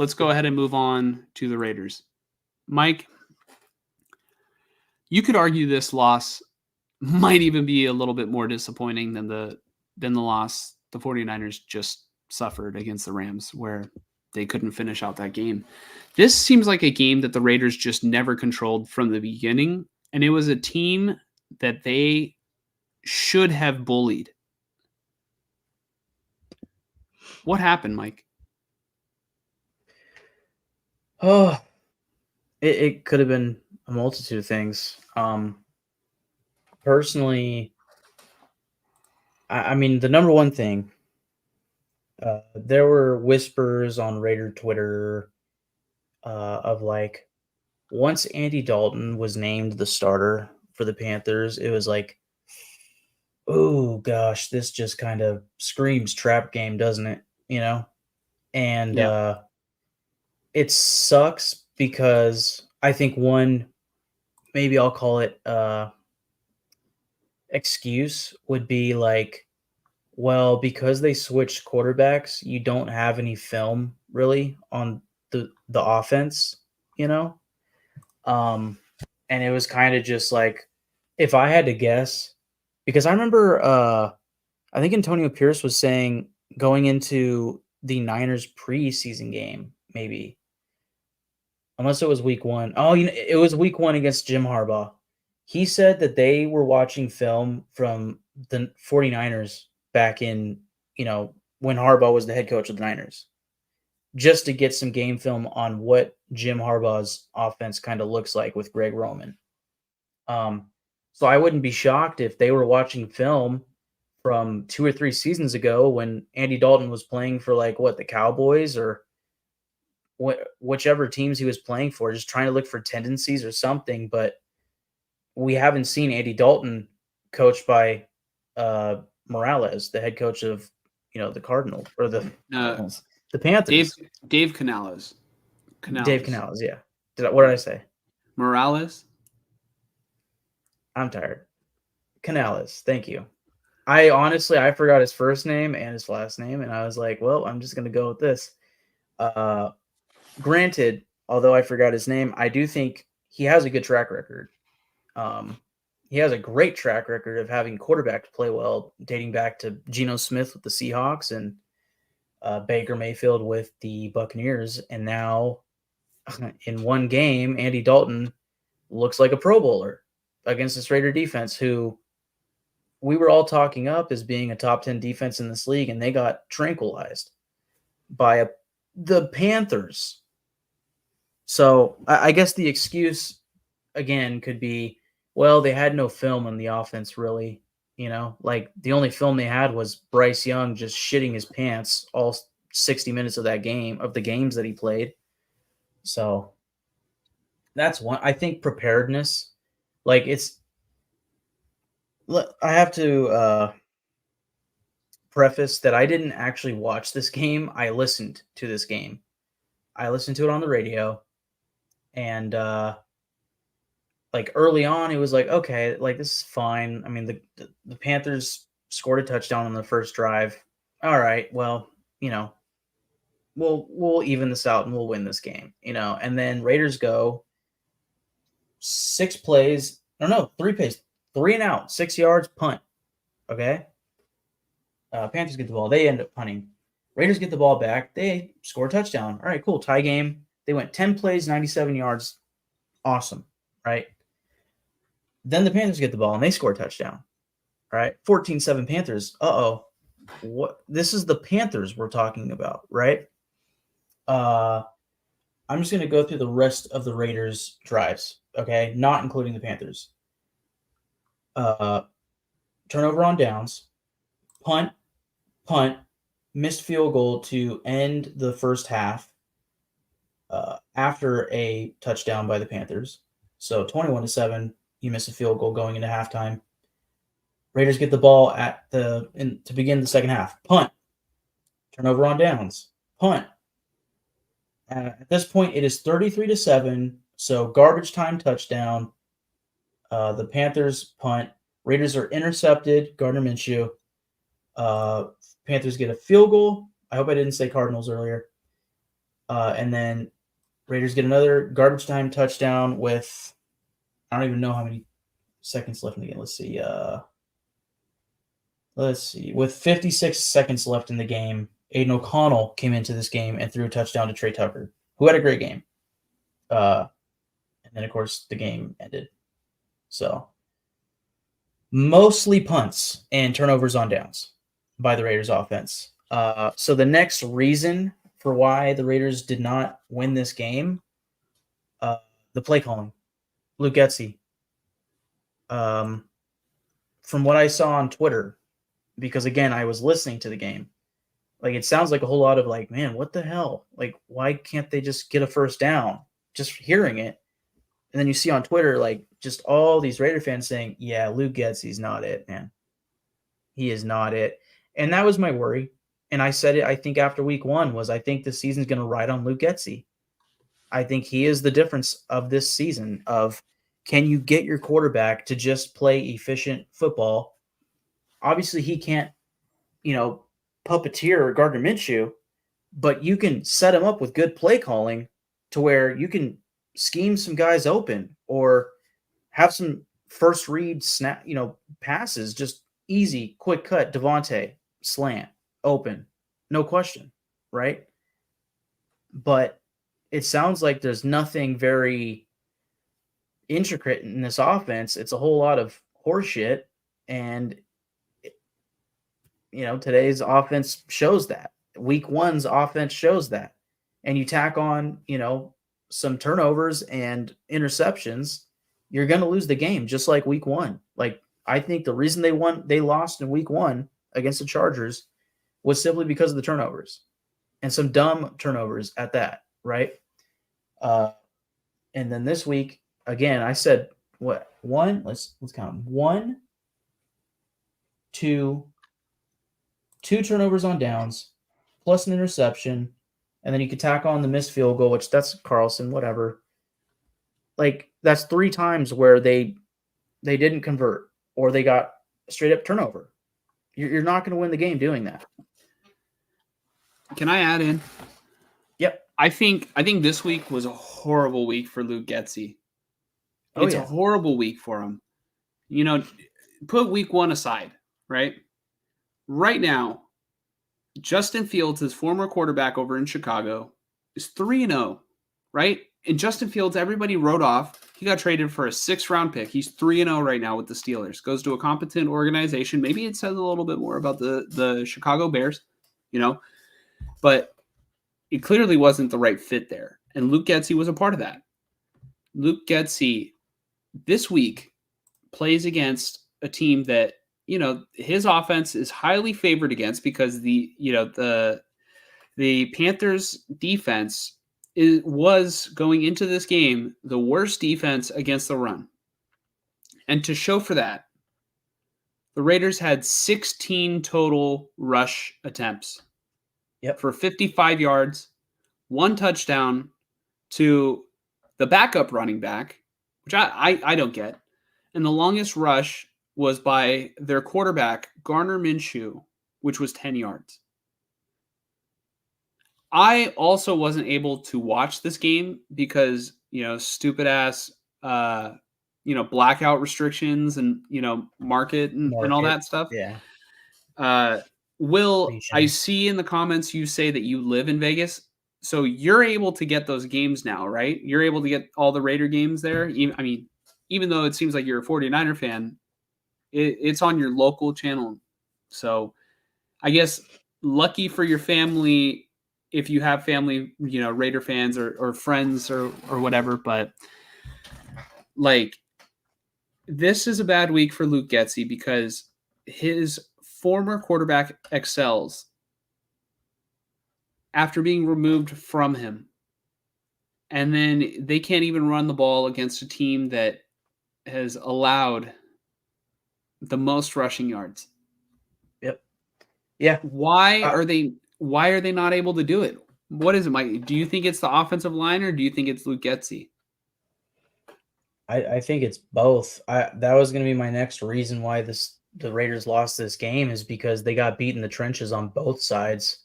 let's go ahead and move on to the Raiders. Mike, you could argue this loss might even be a little bit more disappointing than the loss the 49ers just suffered against the Rams, where they couldn't finish out that game. This seems like a game that the Raiders just never controlled from the beginning, and it was a team that they should have bullied. What happened, Mike? Oh, it could have been a multitude of things. Personally, I mean, the number one thing, there were whispers on Raider Twitter of like, once Andy Dalton was named the starter for the Panthers, it was like, oh gosh, this just kind of screams trap game, doesn't it? You know? And Yeah. It sucks because I think one, maybe I'll call it excuse would be like, well, because they switched quarterbacks, you don't have any film really on the offense, you know? Um and it was kind of just like, if I had to guess, because I remember I think Antonio Pierce was saying going into the Niners preseason game, maybe, unless it was week one. Oh, it was week one against Jim Harbaugh. He said that they were watching film from the 49ers back in, when Harbaugh was the head coach of the Niners, just to get some game film on what Jim Harbaugh's offense kind of looks like with Greg Roman. Um, so I wouldn't be shocked if they were watching film from 2 or 3 seasons ago when Andy Dalton was playing for the Cowboys or whichever teams he was playing for, just trying to look for tendencies or something. But we haven't seen Andy Dalton coached by Morales, the head coach of the Cardinals or the Panthers. Dave Canales. Dave Canales, yeah. What did I say? Morales. I'm tired. Canales, thank you. I forgot his first name and his last name, and I was like, well, I'm just gonna go with this. Granted, although I forgot his name, I do think he has a good track record. He has a great track record of having quarterback to play well, dating back to Geno Smith with the Seahawks and Baker Mayfield with the Buccaneers. And now in one game, Andy Dalton looks like a Pro Bowler against this Raider defense, who we were all talking up as being a top 10 defense in this league, and they got tranquilized by the Panthers. So I guess the excuse, again, could be, well, they had no film on the offense, really. Like the only film they had was Bryce Young just shitting his pants all 60 minutes of that game, of the games that he played. So that's one. I think preparedness, I have to preface that I didn't actually watch this game. I listened to this game. I listened to it on the radio, and early on, it was like, okay, this is fine. I mean, the Panthers scored a touchdown on the first drive. All right, well, we'll even this out and we'll win this game, And then Raiders go 6 plays, no, 3 plays, 3 and out, 6 yards, punt. Okay. Panthers get the ball. They end up punting. Raiders get the ball back. They score a touchdown. All right, cool. Tie game. They went 10 plays, 97 yards. Awesome. Right. Then the Panthers get the ball and they score a touchdown. All right. 14-7 Panthers. Uh-oh. What? This is the Panthers we're talking about, right? I'm just going to go through the rest of the Raiders' drives, okay? Not including the Panthers. Turnover on downs, punt, missed field goal to end the first half after a touchdown by the Panthers. So 21-7, you miss a field goal going into halftime. Raiders get the ball to begin the second half. Punt, turnover on downs, punt. At this point, it is 33-7. So garbage time touchdown. The Panthers punt. Raiders are intercepted. Gardner Minshew. Panthers get a field goal. I hope I didn't say Cardinals earlier. And then Raiders get another garbage time touchdown with, I don't even know how many seconds left in the game. Let's see. With 56 seconds left in the game, Aiden O'Connell came into this game and threw a touchdown to Trey Tucker, who had a great game. And then, of course, the game ended. So, mostly punts and turnovers on downs by the Raiders offense. So, the next reason for why the Raiders did not win this game, the play calling. Luke Getsy. From what I saw on Twitter, because again, I was listening to the game. Like, it sounds like a whole lot of like, man, what the hell? Like, why can't they just get a first down? Just hearing it. And then you see on Twitter, like, just all these Raider fans saying, yeah, Luke Getsy's not it, man. He is not it. And that was my worry. And I said it, I think, after week 1 was I think the season's going to ride on Luke Getsy. I think he is the difference of this season of can you get your quarterback to just play efficient football? Obviously, he can't, puppeteer Gardner Minshew, but you can set him up with good play calling to where you can scheme some guys open or have some first read snap, passes, just easy, quick cut, Devontae, slant, open, no question, right? But it sounds like there's nothing very intricate in this offense. It's a whole lot of horseshit, and today's offense shows that. Week 1's offense shows that. And you tack on, some turnovers and interceptions, you're going to lose the game just like week 1. Like, I think the reason they lost in week 1 against the Chargers was simply because of the turnovers and some dumb turnovers at that, right? And then this week, again, I said, what? Let's count them. 1, 2 turnovers on downs, plus an interception, and then you could tack on the missed field goal, which that's Carlson, whatever. Like, that's 3 times where they didn't convert or they got a straight up turnover. You're not going to win the game doing that. Can I add in? Yep. I think this week was a horrible week for Luke Getsy. It's a horrible week for him. Put week 1 aside, right? Right now, Justin Fields, his former quarterback over in Chicago, is 3-0, right? And Justin Fields, everybody wrote off. He got traded for a 6th-round pick. He's 3-0 right now with the Steelers. Goes to a competent organization. Maybe it says a little bit more about the Chicago Bears, but it clearly wasn't the right fit there. And Luke Getsy was a part of that. Luke Getsy this week plays against a team that, his offense is highly favored against because the Panthers defense was going into this game the worst defense against the run. And to show for that, the Raiders had 16 total rush attempts. Yep. For 55 yards, 1 touchdown to the backup running back, which I don't get. And the longest rush was by their quarterback, Gardner Minshew, which was 10 yards. I also wasn't able to watch this game because, stupid ass, blackout restrictions and, market and all that stuff. Yeah. Will, I see in the comments you say that you live in Vegas. So you're able to get those games now, right? You're able to get all the Raider games there. Even though it seems like you're a 49er fan, it's on your local channel. So I guess lucky for your family if you have family, Raider fans or friends or whatever. But like, this is a bad week for Luke Getsy because his former quarterback excels after being removed from him. And then they can't even run the ball against a team that has allowed the most rushing yards. Yep. Yeah. Why are they not able to do it? What is it, Mike? Do you think it's the offensive line or do you think it's Luke Getsy? I think it's both. That was going to be my next reason why the Raiders lost this game is because they got beat in the trenches on both sides.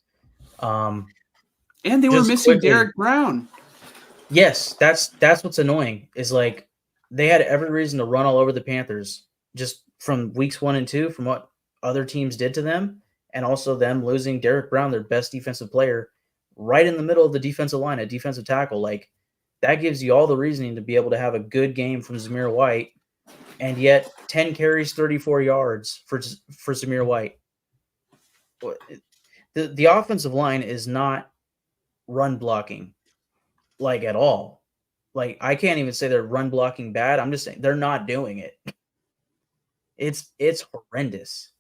And And they were just missing quickly. Derek Brown. Yes, that's what's annoying is like they had every reason to run all over the Panthers just from weeks 1 and 2 from what other teams did to them, and also them losing Derek Brown, their best defensive player, right in the middle of the defensive line, a defensive tackle. Like that gives you all the reasoning to be able to have a good game from Zamir White, and yet 10 carries, 34 yards for Zamir White. The offensive line is not run blocking like at all. Like I can't even say they're run blocking bad. I'm just saying they're not doing it. It's horrendous.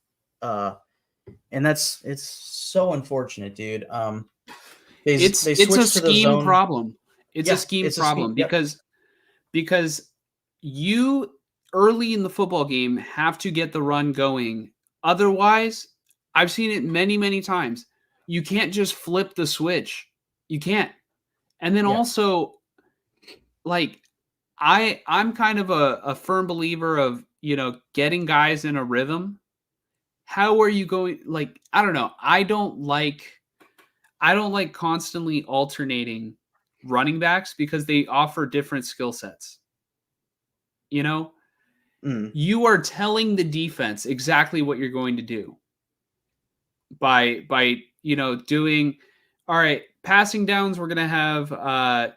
And it's so unfortunate, dude. They It's a switched to the scheme zone. problem. It's a Yeah, scheme it's a scheme. problem Yep. because you early in the football game have to get the run going. Otherwise, I've seen it many, many times. You can't just flip the switch. You can't. And then Yeah. also, like, I'm kind of a firm believer of, getting guys in a rhythm. How are you going? Like, I don't know. I don't like constantly alternating running backs because they offer different skill sets. You know, Mm. you are telling the defense exactly what you're going to do by doing, all right, passing downs, we're going to have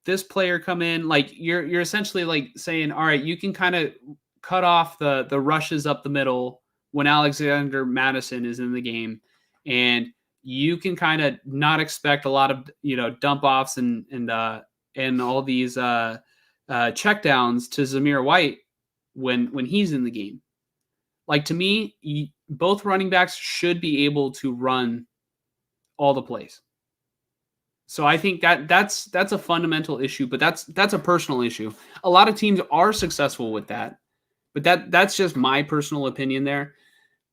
this player come in. Like you're essentially like saying, all right, you can kind of cut off the rushes up the middle when Alexander Madison is in the game, and you can kind of not expect a lot of dump offs and all these check downs to Zamir White when he's in the game. Like, to me, both running backs should be able to run all the plays. So I think that's a fundamental issue, but that's a personal issue. A lot of teams are successful with that, but that's just my personal opinion there.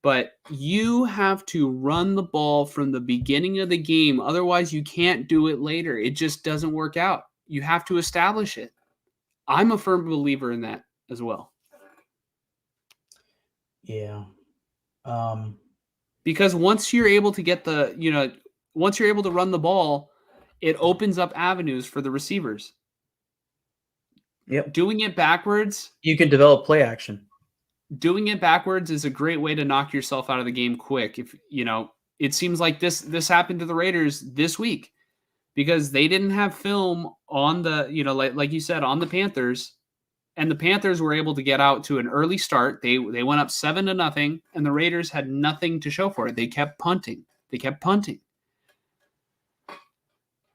But you have to run the ball from the beginning of the game. Otherwise, you can't do it later. It just doesn't work out. You have to establish it. I'm a firm believer in that as well. Yeah. Because once you're able to get once you're able to run the ball, it opens up avenues for the receivers. Yep. Doing it backwards. You can develop play action. Doing it backwards is a great way to knock yourself out of the game quick. If it seems like this happened to the Raiders this week because they didn't have film on the like you said on the Panthers, and the Panthers were able to get out to an early start. They went up 7-0, and the Raiders had nothing to show for it. They kept punting.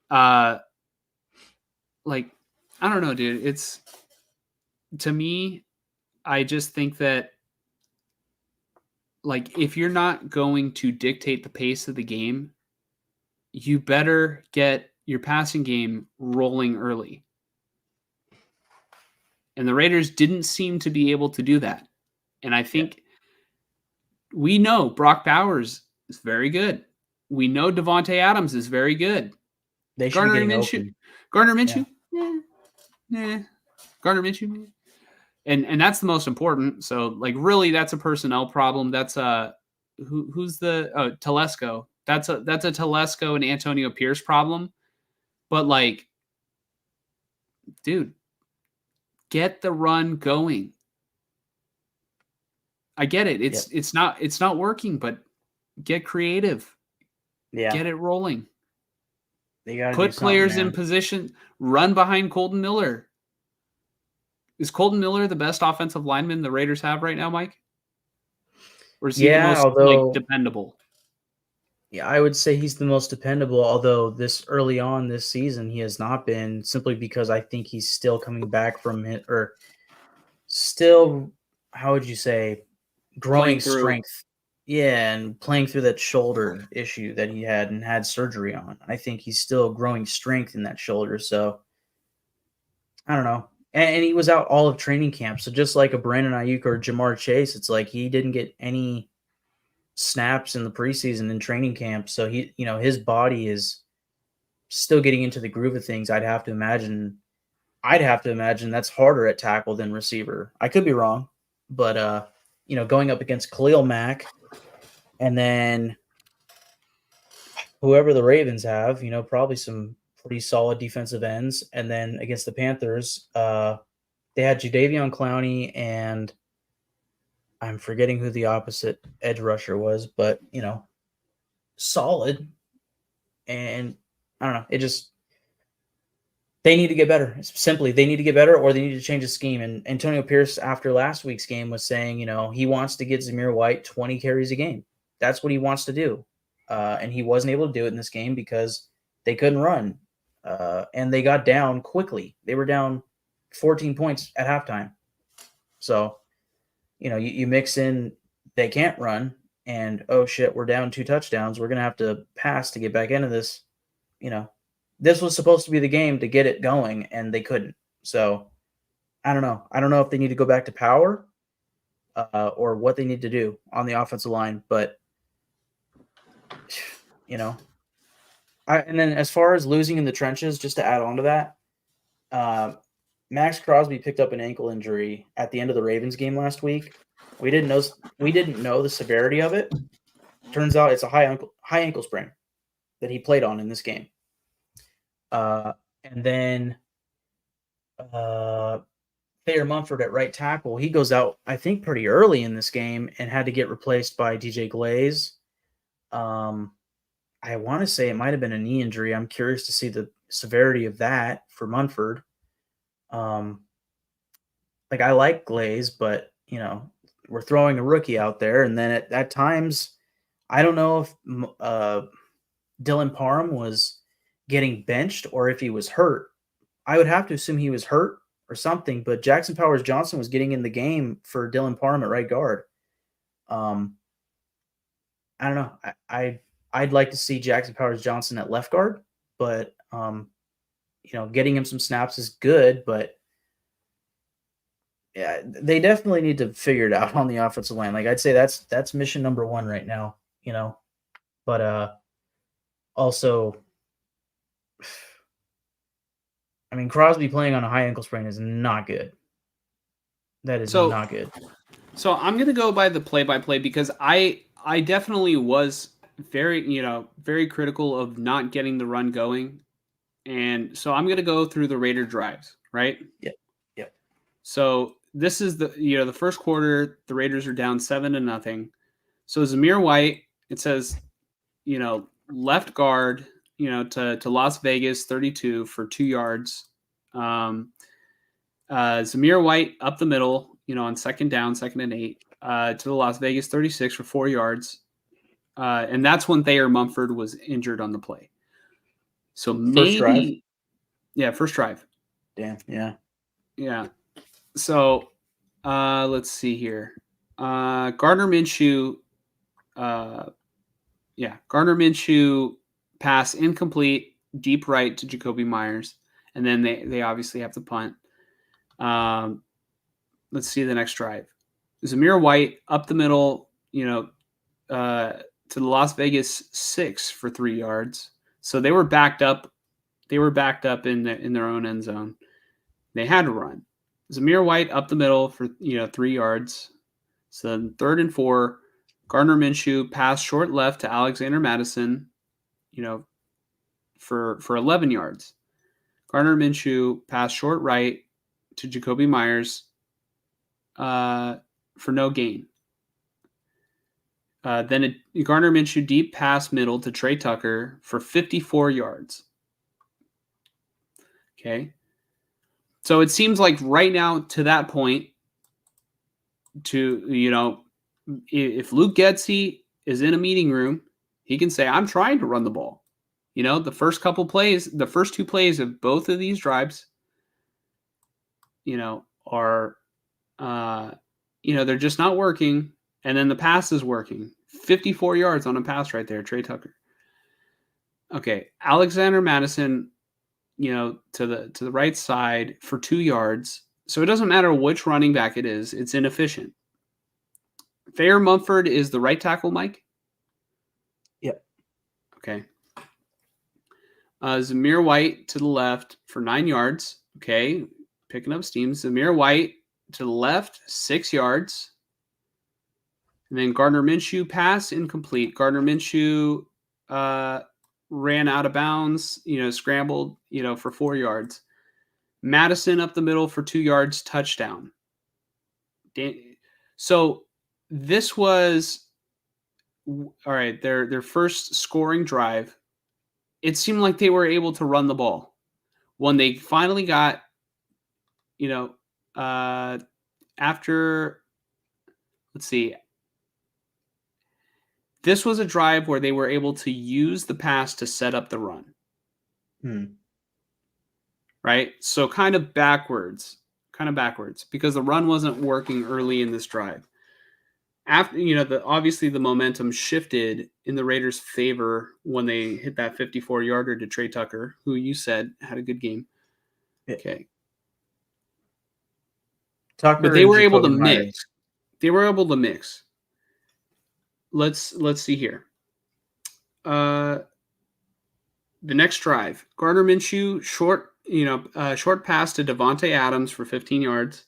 Like, I don't know, dude. It's, to me, I just think that, like, if you're not going to dictate the pace of the game, you better get your passing game rolling early. And the Raiders didn't seem to be able to do that. And I think we know Brock Bowers is very good. We know Devontae Adams is very good. They should be getting open. Gardner Minshew? Yeah. Gardner Minshew? And that's the most important. So, like, really, that's a personnel problem. That's who's the Telesco. That's a Telesco and Antonio Pierce problem. But, like, dude, get the run going. I get it. It's not working, but get creative. Yeah. Get it rolling. They gotta put players in position. Run behind Colton Miller. Is Colton Miller the best offensive lineman the Raiders have right now, Mike? Or is he the most dependable? Yeah, I would say he's the most dependable, although this early on this season he has not been, simply because I think he's still coming back from it, or still, how would you say, growing strength. Yeah, and playing through that shoulder issue that he had and had surgery on. I think he's still growing strength in that shoulder, so I don't know. And he was out all of training camp, so just like a Brandon Ayuk or Jamar Chase, it's like he didn't get any snaps in the preseason and training camp, so his body is still getting into the groove of things. I'd have to imagine that's harder at tackle than receiver. I could be wrong, but going up against Khalil Mack, and then whoever the Ravens have, probably some pretty solid defensive ends. And then against the Panthers, they had Jadeveon Clowney and I'm forgetting who the opposite edge rusher was, but solid. And I don't know. They need to get better. Simply, they need to get better, or they need to change the scheme. And Antonio Pierce, after last week's game, was saying, he wants to get Zamir White 20 carries a game. That's what he wants to do. And he wasn't able to do it in this game because they couldn't run. And they got down quickly. They were down 14 points at halftime. So, you mix in they can't run, and oh shit, we're down 2 touchdowns. We're going to have to pass to get back into this. This was supposed to be the game to get it going, and they couldn't. So I don't know. I don't know if they need to go back to power or what they need to do on the offensive line. But, and then as far as losing in the trenches, just to add on to that, Max Crosby picked up an ankle injury at the end of the Ravens game last week. We didn't know the severity of it. Turns out it's a high ankle sprain that he played on in this game. And then Thayer Mumford at right tackle, he goes out, I think, pretty early in this game and had to get replaced by DJ Glaze. I want to say it might have been a knee injury. I'm curious to see the severity of that for Mumford. I like Glaze, but, we're throwing a rookie out there. And then at times, I don't know if Dylan Parham was getting benched or if he was hurt. I would have to assume he was hurt or something, but Jackson Powers Johnson was getting in the game for Dylan Parham at right guard. I don't know. I'd like to see Jackson Powers Johnson at left guard, but getting him some snaps is good, but yeah, they definitely need to figure it out on the offensive line. Like I'd say that's mission number 1 right now, but also, I mean, Crosby playing on a high ankle sprain is not good. That is not good. So I'm going to go by the play-by-play because I definitely was very critical of not getting the run going. And so I'm going to go through the Raider drives, right? Yep. So this is the first quarter, the Raiders are down 7-0. So Zamir White, it says, left guard, to Las Vegas 32 for 2 yards. Zamir White up the middle, on second down, 2nd and 8, to the Las Vegas 36 for 4 yards. And that's when Thayer Mumford was injured on the play. So maybe, first drive? Yeah, first drive. Damn, yeah. Yeah. So let's see here. Gardner Minshew, Gardner Minshew pass incomplete, deep right to Jacoby Myers. And then they obviously have to punt. Let's see the next drive. Zamir White up the middle, to the Las Vegas 6 for 3 yards. So they were backed up. They were backed up in their own end zone. They had to run. Zamir White up the middle for 3 yards. So then 3rd and 4, Gardner Minshew pass short left to Alexander Madison, for 11 yards. Gardner Minshew pass short right to Jacoby Myers for no gain. Then Gardner Minshew deep pass middle to Trey Tucker for 54 yards. Okay. So it seems like right now to that point, if Luke Getsy is in a meeting room, he can say, I'm trying to run the ball. The first 2 plays of both of these drives, are, they're just not working. And then the pass is working. 54 yards on a pass right there, Trey Tucker. Okay, Alexander Madison, to the right side for 2 yards. So it doesn't matter which running back it is. It's inefficient. Thayer Mumford is the right tackle, Mike? Yep. Okay. Zamir White to the left for 9 yards. Okay, picking up steam. Zamir White to the left, 6 yards. And then Gardner Minshew pass incomplete. Gardner Minshew ran out of bounds, scrambled, for 4 yards. Madison up the middle for 2 yards, touchdown. So this was all right, their first scoring drive. It seemed like they were able to run the ball. When they finally got, after, let's see, this was a drive where they were able to use the pass to set up the run. Right? So kind of backwards because the run wasn't working early in this drive. After, obviously the momentum shifted in the Raiders' favor when they hit that 54-yarder to Trey Tucker, who you said had a good game. Okay. Tucker, but they were able to Jacoby mix. Myers. They were able to mix. Let's see here. The next drive, Gardner Minshew, short pass to Devontae Adams for 15 yards.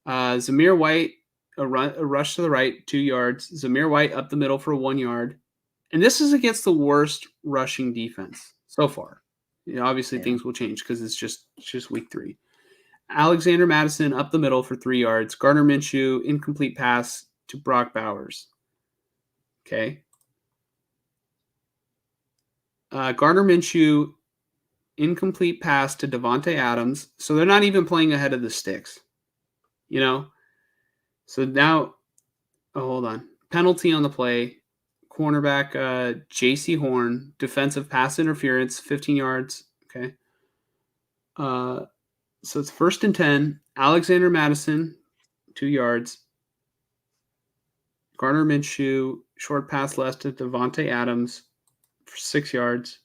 Zamir White, a rush to the right, 2 yards. Zamir White up the middle for 1 yard. And this is against the worst rushing defense so far. Obviously things will change because it's just week 3. Alexander Madison up the middle for 3 yards. Gardner Minshew, incomplete pass to Brock Bowers. Okay. Gardner Minshew, incomplete pass to Devontae Adams. So they're not even playing ahead of the sticks. So now, hold on. Penalty on the play. Cornerback J.C. Horn, defensive pass interference, 15 yards. Okay. So it's 1st and 10. Alexander Madison, 2 yards. Gardner Minshew, short pass left to Devontae Adams for 6 yards.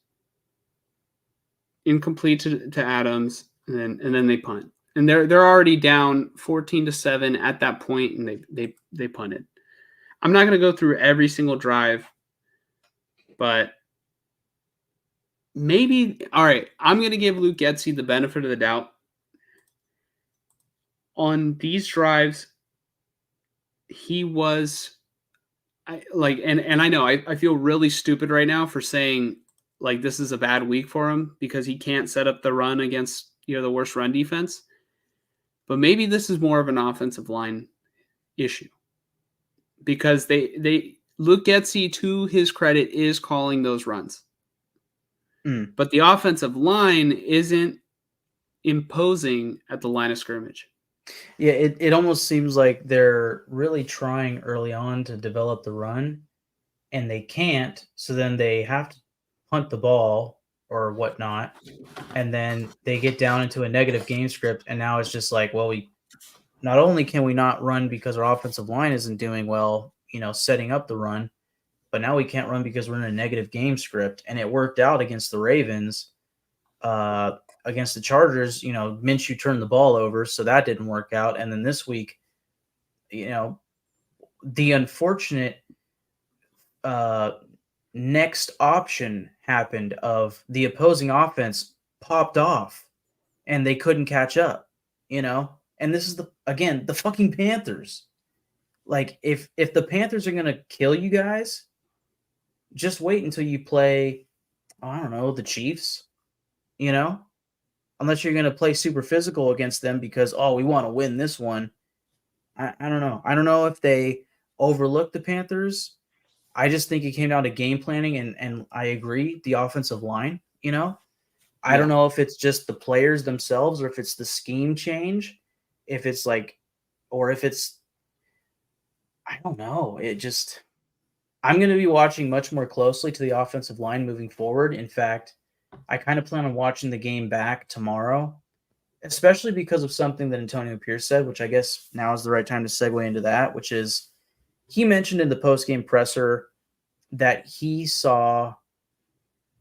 Incomplete to Adams, and then they punt. And they're already down 14-7 at that point, and they punted. I'm not going to go through every single drive, but maybe, all right, I'm going to give Luke Getsy the benefit of the doubt. On these drives, he was and I know I feel really stupid right now for saying like this is a bad week for him because he can't set up the run against the worst run defense. But maybe this is more of an offensive line issue because Luke Getsy, to his credit, is calling those runs. But the offensive line isn't imposing at the line of scrimmage. Yeah, it almost seems like they're really trying early on to develop the run, and they can't. So then they have to punt the ball or whatnot, and then they get down into a negative game script, and now it's just like, well, we not only can we not run because our offensive line isn't doing well, setting up the run, but now we can't run because we're in a negative game script, and it worked out against the Ravens. Against the Chargers, Minshew turned the ball over, so that didn't work out. And then this week, the unfortunate next option happened of the opposing offense popped off and they couldn't catch up, and this is the fucking Panthers. Like if the Panthers are going to kill you guys, just wait until you play, I don't know, the Chiefs, unless you're going to play super physical against them because, we want to win this one. I don't know. I don't know if they overlooked the Panthers. I just think it came down to game planning, and I agree, the offensive line, I don't know if it's just the players themselves or if it's the scheme change, if it's or if it's, I don't know. I'm going to be watching much more closely to the offensive line moving forward. In fact, I kind of plan on watching the game back tomorrow, especially because of something that Antonio Pierce said, which I guess now is the right time to segue into that, which is he mentioned in the post-game presser that he saw,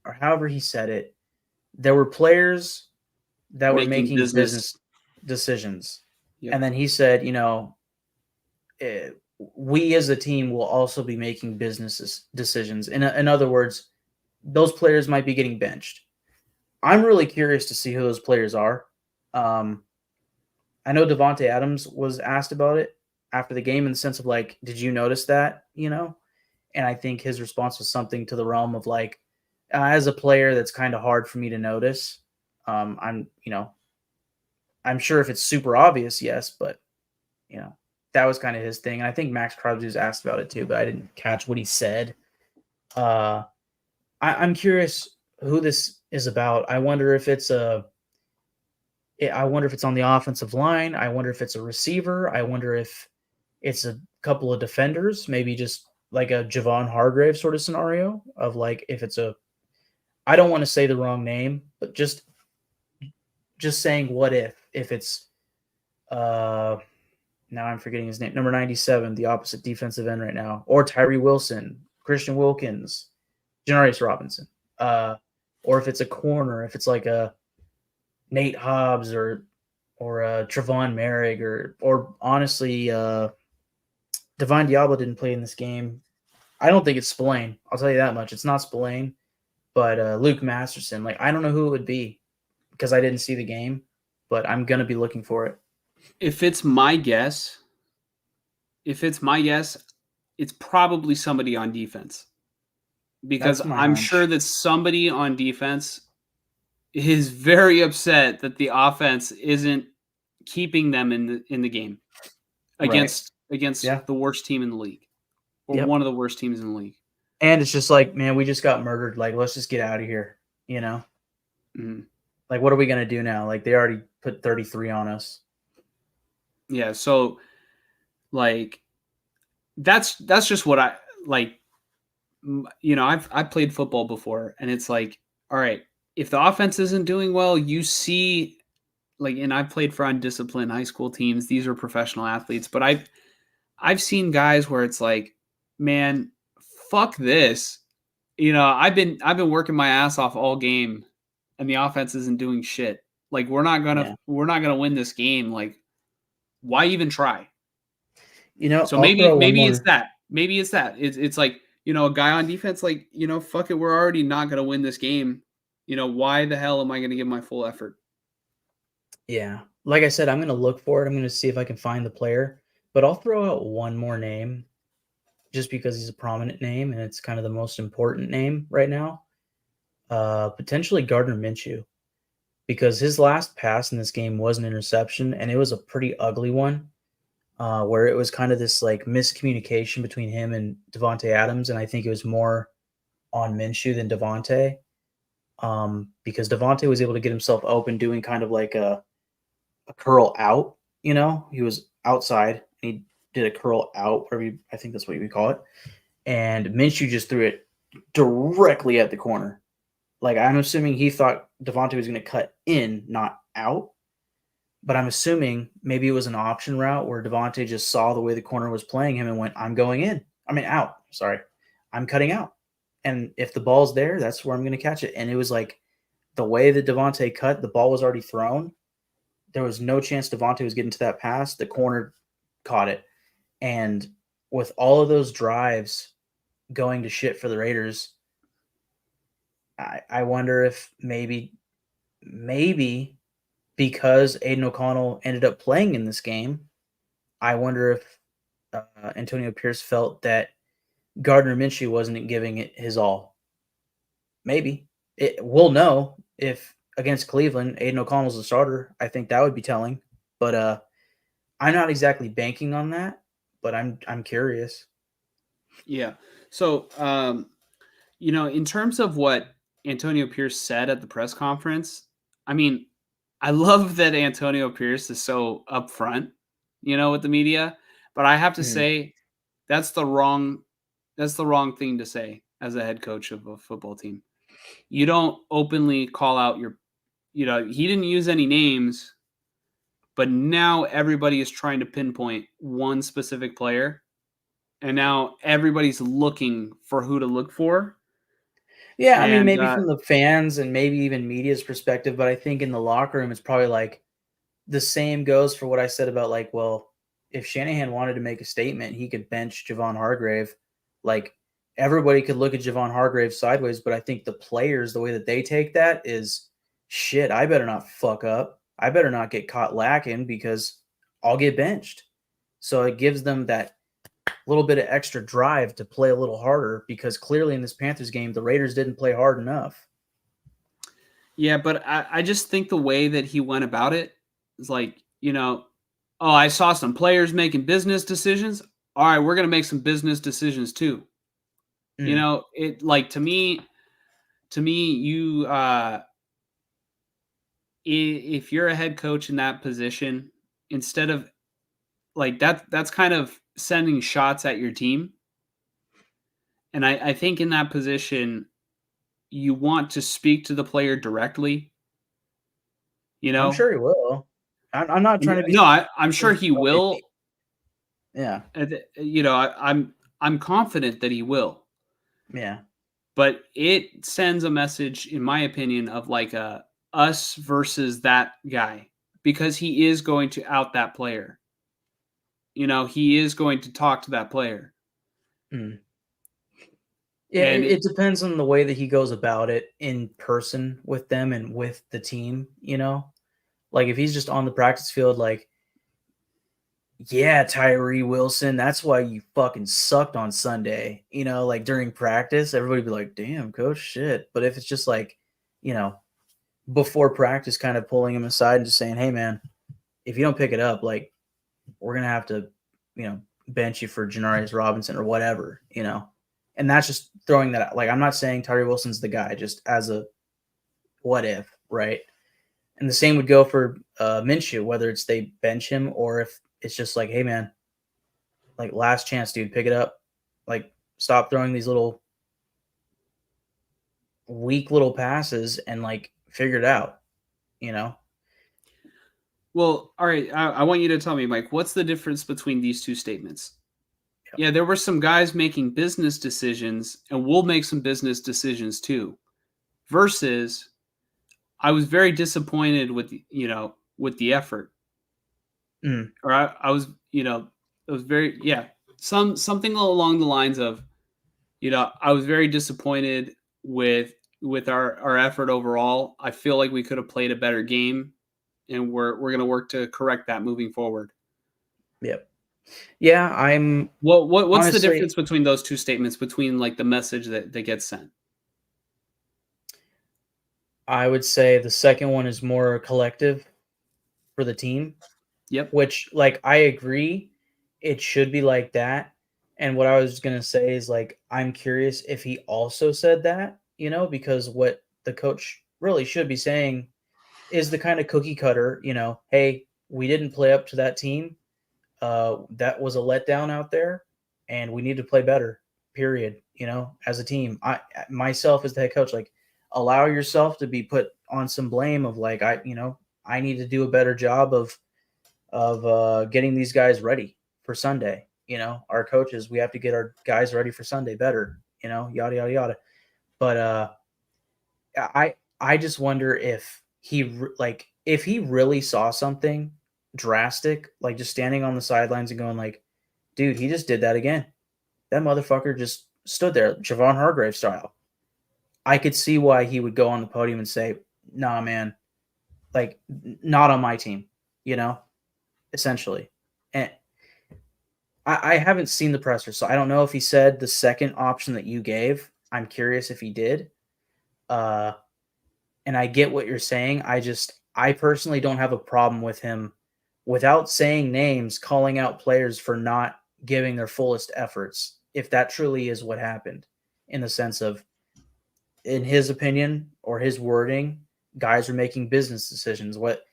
or however he said it, there were players that were making business decisions. Yep. And then he said, we as a team will also be making business decisions. In other words, those players might be getting benched. I'm really curious to see who those players are. I know Devontae Adams was asked about it after the game in the sense of did you notice that, And I think his response was something to the realm of as a player, that's kind of hard for me to notice. I'm I'm sure if it's super obvious, yes, but you know, that was kind of his thing. And I think Max Crosby was asked about it too, but I didn't catch what he said. Uh, I'm curious who this is about. I wonder if it's I wonder if it's on the offensive line. I wonder if it's a receiver. I wonder if it's a couple of defenders, maybe just like a Javon Hargrave sort of scenario of like if it's a I don't want to say the wrong name, but just saying what if it's uh now I'm forgetting his name, number 97, the opposite defensive end right now, or Tyree Wilson, Christian Wilkins, Janarius Robinson, or if it's a corner, if it's like a Nate Hobbs or Trevon Merrick or honestly Divine Diablo didn't play in this game. I don't think it's Spillane. I'll tell you that much. It's not Spillane, but Luke Masterson. Like I don't know who it would be because I didn't see the game, but I'm gonna be looking for it. If it's my guess, it's probably somebody on defense because That's my I'm sure hunch. that somebody on defense is very upset that the offense isn't keeping them in the game Right. against Yeah. the worst team in the league or Yep. one of the worst teams in the league. And it's just like, man, we just got murdered. Like, let's just get out of here. You know, Mm-hmm. like, what are we gonna do now? Like, they already put 33 on us. Yeah, so like that's just what I like. I've played football before, and it's like, all right, if the offense isn't doing well, you see, like, and I've played for undisciplined high school teams. These are professional athletes, but I've seen guys where it's like, man, fuck this. I've been working my ass off all game, and the offense isn't doing shit. Like Yeah. we're not gonna win this game. Like, why even try? So I'll throw one maybe it's more. that. Maybe it's that. It's like, a guy on defense, like, fuck it, we're already not gonna win this game. Why the hell am I gonna give my full effort? Yeah. Like I said, I'm gonna look for it. I'm gonna see if I can find the player, but I'll throw out one more name just because he's a prominent name and it's kind of the most important name right now. Potentially Gardner Minshew because his last pass in this game was an interception and it was a pretty ugly one. Where it was kind of this like miscommunication between him and Devonte Adams, and I think it was more on Minshew than Devonte, because Devonte was able to get himself open doing kind of like a curl out. He was outside and he did a curl out, I think that's what we call it, and Minshew just threw it directly at the corner. Like I'm assuming he thought Devonte was going to cut in, not out. But I'm assuming maybe it was an option route where Devontae just saw the way the corner was playing him and went, I'm going in. I mean, out. Sorry. I'm cutting out. And if the ball's there, that's where I'm going to catch it. And it was like the way that Devontae cut, the ball was already thrown. There was no chance Devontae was getting to that pass. The corner caught it. And with all of those drives going to shit for the Raiders, I wonder if maybe because Aiden O'Connell ended up playing in this game, I wonder if Antonio Pierce felt that Gardner Minshew wasn't giving it his all. Maybe we'll know if against Cleveland, Aiden O'Connell's the starter. I think that would be telling. But I'm not exactly banking on that. But I'm curious. Yeah. So, in terms of what Antonio Pierce said at the press conference, I mean, I love that Antonio Pierce is so upfront, with the media, but I have to Mhm. say that's the wrong thing to say as a head coach of a football team. You don't openly call out he didn't use any names, but now everybody is trying to pinpoint one specific player, and now everybody's looking for who to look for. Yeah, I mean, And maybe from the fans and maybe even media's perspective, but I think in the locker room, it's probably like the same goes for what I said about like, well, if Shanahan wanted to make a statement, he could bench Javon Hargrave. Like everybody could look at Javon Hargrave sideways, but I think the players, the way that they take that is shit. I better not fuck up. I better not get caught lacking because I'll get benched. So it gives them little bit of extra drive to play a little harder, because clearly in this Panthers game, the Raiders didn't play hard enough. Yeah, but I just think the way that he went about it is like, oh, I saw some players making business decisions. All right, we're going to make some business decisions too. It like to me, you if you're a head coach in that position, instead of like that's kind of sending shots at your team. And I think in that position, you want to speak to the player directly. I'm sure he will. I'm not trying to be. No, I'm sure he will. Yeah. I'm confident that he will. Yeah. But it sends a message, in my opinion, of like a us versus that guy, because he is going to out that player. He is going to talk to that player. Mm. Yeah, it depends on the way that he goes about it in person with them and with the team, Like, if he's just on the practice field, like, yeah, Tyree Wilson, that's why you fucking sucked on Sunday, like during practice, everybody be like, damn, coach, shit. But if it's just like, before practice, kind of pulling him aside and just saying, hey, man, if you don't pick it up, like, we're going to have to, bench you for Janarius Robinson or whatever, And that's just throwing that out. Like, I'm not saying Tyree Wilson's the guy, just as a what if, right? And the same would go for Minshew, whether it's they bench him or if it's just like, hey, man, like, last chance, dude, pick it up. Like, stop throwing these little weak little passes and, like, figure it out, Well, all right. I want you to tell me, Mike, what's the difference between these two statements? Yep. Yeah, there were some guys making business decisions, and we'll make some business decisions too. Versus, I was very disappointed with the effort. Or I was, it was very something along the lines of, I was very disappointed with our effort overall. I feel like we could have played a better game, and we're going to work to correct that moving forward. Yep. Yeah, I'm. What's honestly, the difference between those two statements, between like the message that gets sent? I would say the second one is more collective for the team. Yep. Which, like, I agree, it should be like that. And what I was gonna say is, like, I'm curious if he also said that, because what the coach really should be saying is the kind of cookie cutter, hey, we didn't play up to that team. That was a letdown out there, and we need to play better, period, as a team. I myself as the head coach, like, allow yourself to be put on some blame of like, I need to do a better job of getting these guys ready for Sunday. Our coaches, we have to get our guys ready for Sunday better, yada, yada, yada. But I just wonder if if he really saw something drastic, like just standing on the sidelines and going like, dude, he just did that again. That motherfucker just stood there, Javon Hargrave style. I could see why he would go on the podium and say, nah, man, like, not on my team, essentially. And I haven't seen the presser, so I don't know if he said the second option that you gave. I'm curious if he did. And I get what you're saying. I personally don't have a problem with him, without saying names, calling out players for not giving their fullest efforts, if that truly is what happened, in the sense of, in his opinion or his wording, guys are making business decisions. What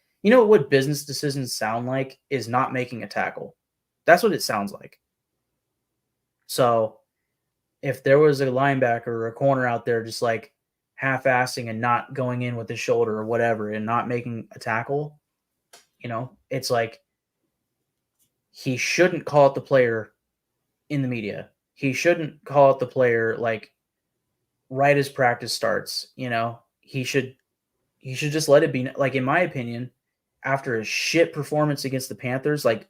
business decisions sound like is not making a tackle. That's what it sounds like. So if there was a linebacker or a corner out there just like half-assing and not going in with the shoulder or whatever and not making a tackle, it's like, he shouldn't call out the player in the media. He shouldn't call out the player like right as practice starts. He should just let it be. Like, in my opinion, after a shit performance against the Panthers, like,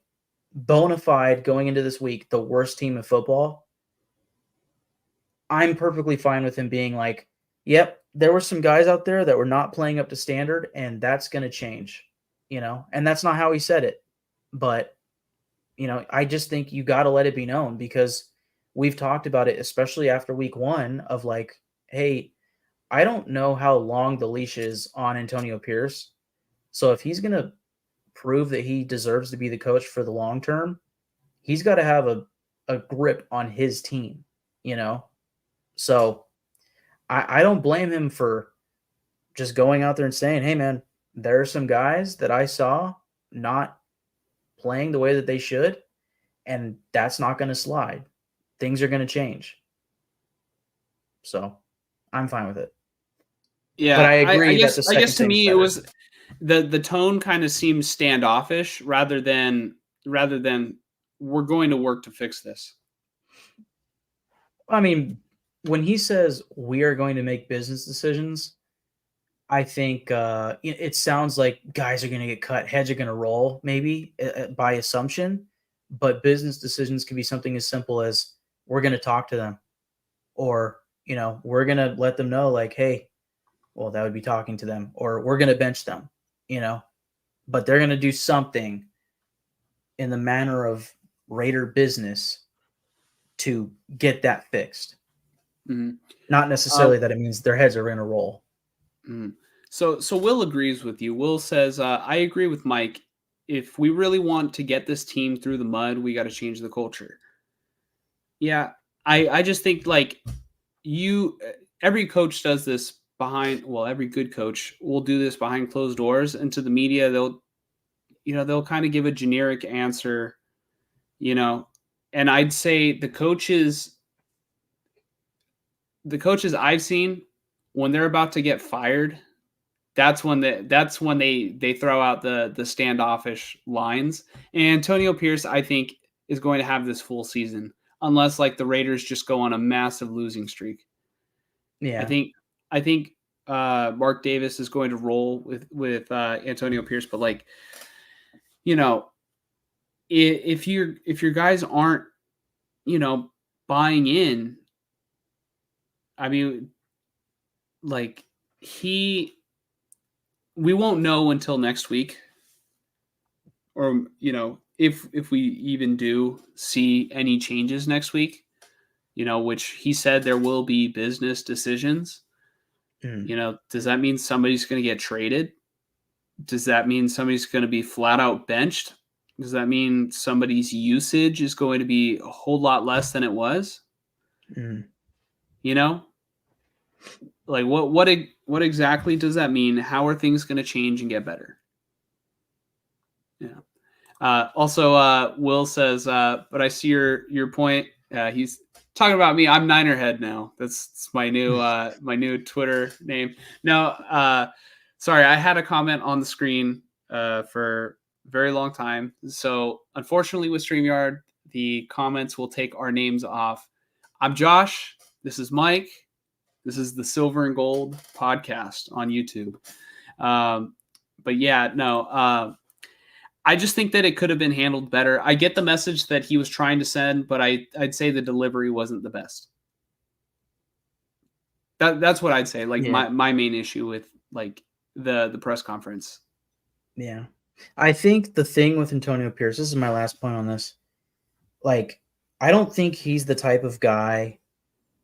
bona fide going into this week, the worst team in football, I'm perfectly fine with him being like, yep, there were some guys out there that were not playing up to standard, and that's going to change, and that's not how he said it. But I just think you got to let it be known, because we've talked about it, especially after week 1, of like, hey, I don't know how long the leash is on Antonio Pierce. So if he's going to prove that he deserves to be the coach for the long term, he's got to have a grip on his team, you know? So I don't blame him for just going out there and saying, hey, man, there are some guys that I saw not playing the way that they should, and that's not going to slide. Things are going to change. So I'm fine with it. But Yeah, I I agree that guess the I second guess to thing's me it better. was the tone kind of seemed standoffish rather than we're going to work to fix this. I mean, when he says we are going to make business decisions, I think it sounds like guys are going to get cut, heads are going to roll, maybe by assumption. But business decisions can be something as simple as we're going to talk to them, or we're going to let them know, like, hey, well, that would be talking to them, or we're going to bench them, you know. But they're going to do something in the manner of Raider business to get that fixed. Mhm. Not Um, necessarily that it means their heads are going to roll. mhm. So Will agrees with you. Will says, I agree with Mike. If we really want to get this team through the mud, we got to change the culture. Yeah, I just think like you every coach does this behind well every good coach will do this behind closed doors, and to the media they'll kind of give a generic answer, you know. And I'd say the coaches I've seen, when they're about to get fired, that's when they throw out the standoffish lines. And Antonio Pierce, I think, is going to have this full season unless like the Raiders just go on a massive losing streak. I Yeah. think I think Mark Davis is going to roll with Antonio Pierce, but like you know, if your guys aren't buying in, I mean, like he we won't know until next week, or if we even do see any changes next week. Which he said there will be business decisions. Mm, Does that mean somebody's going to get traded? Does that mean somebody's going to be flat out benched? Does that mean somebody's usage is going to be a whole lot less than it was? mm. You know, like what exactly does that mean? How are things going to change and get better? Yeah. Also, Will says, but I see your point. He's talking about me. I'm Ninerhead now. That's my new Twitter name. No, sorry, I had a comment on the screen for a very long time. So unfortunately, with StreamYard, the comments will take our names off. I'm Josh. This is Mike. This is the Silver and Gold podcast on YouTube. But yeah, no. I just think that it could have been handled better. I get the message that he was trying to send, but I'd say the delivery wasn't the best. That's what I'd say. Like Yeah. my main issue with like the press conference. Yeah. I think the thing with Antonio Pierce, this is my last point on this. Like, I don't think he's the type of guy,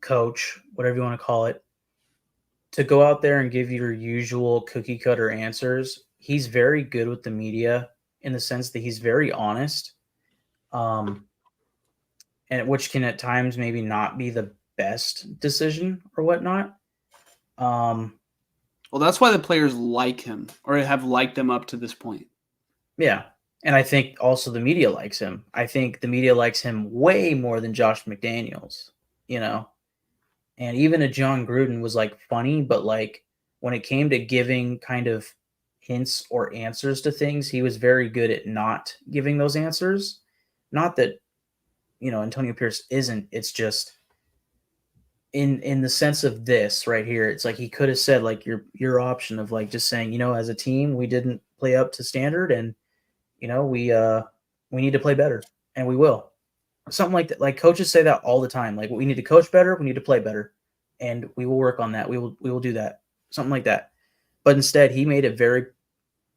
coach, whatever you want to call it, to go out there and give your usual cookie cutter answers. He's very good with the media in the sense that he's very honest. Um, and which can at times maybe not be the best decision or whatnot. Um, Well, that's why the players like him or have liked him up to this point. yeah. And I think also the media likes him. I think the media likes him way more than Josh McDaniels, you know. And even a John Gruden was like funny, but like when it came to giving kind of hints or answers to things, he was very good at not giving those answers. Not that, Antonio Pierce isn't. It's just in the sense of this right here, it's like he could have said like your option of like just saying, as a team, we didn't play up to standard, and we need to play better, and we will. Something like that. Like coaches say that all the time. Like we need to coach better, we need to play better, and we will work on that. We will do that. Something like that. But instead, he made it very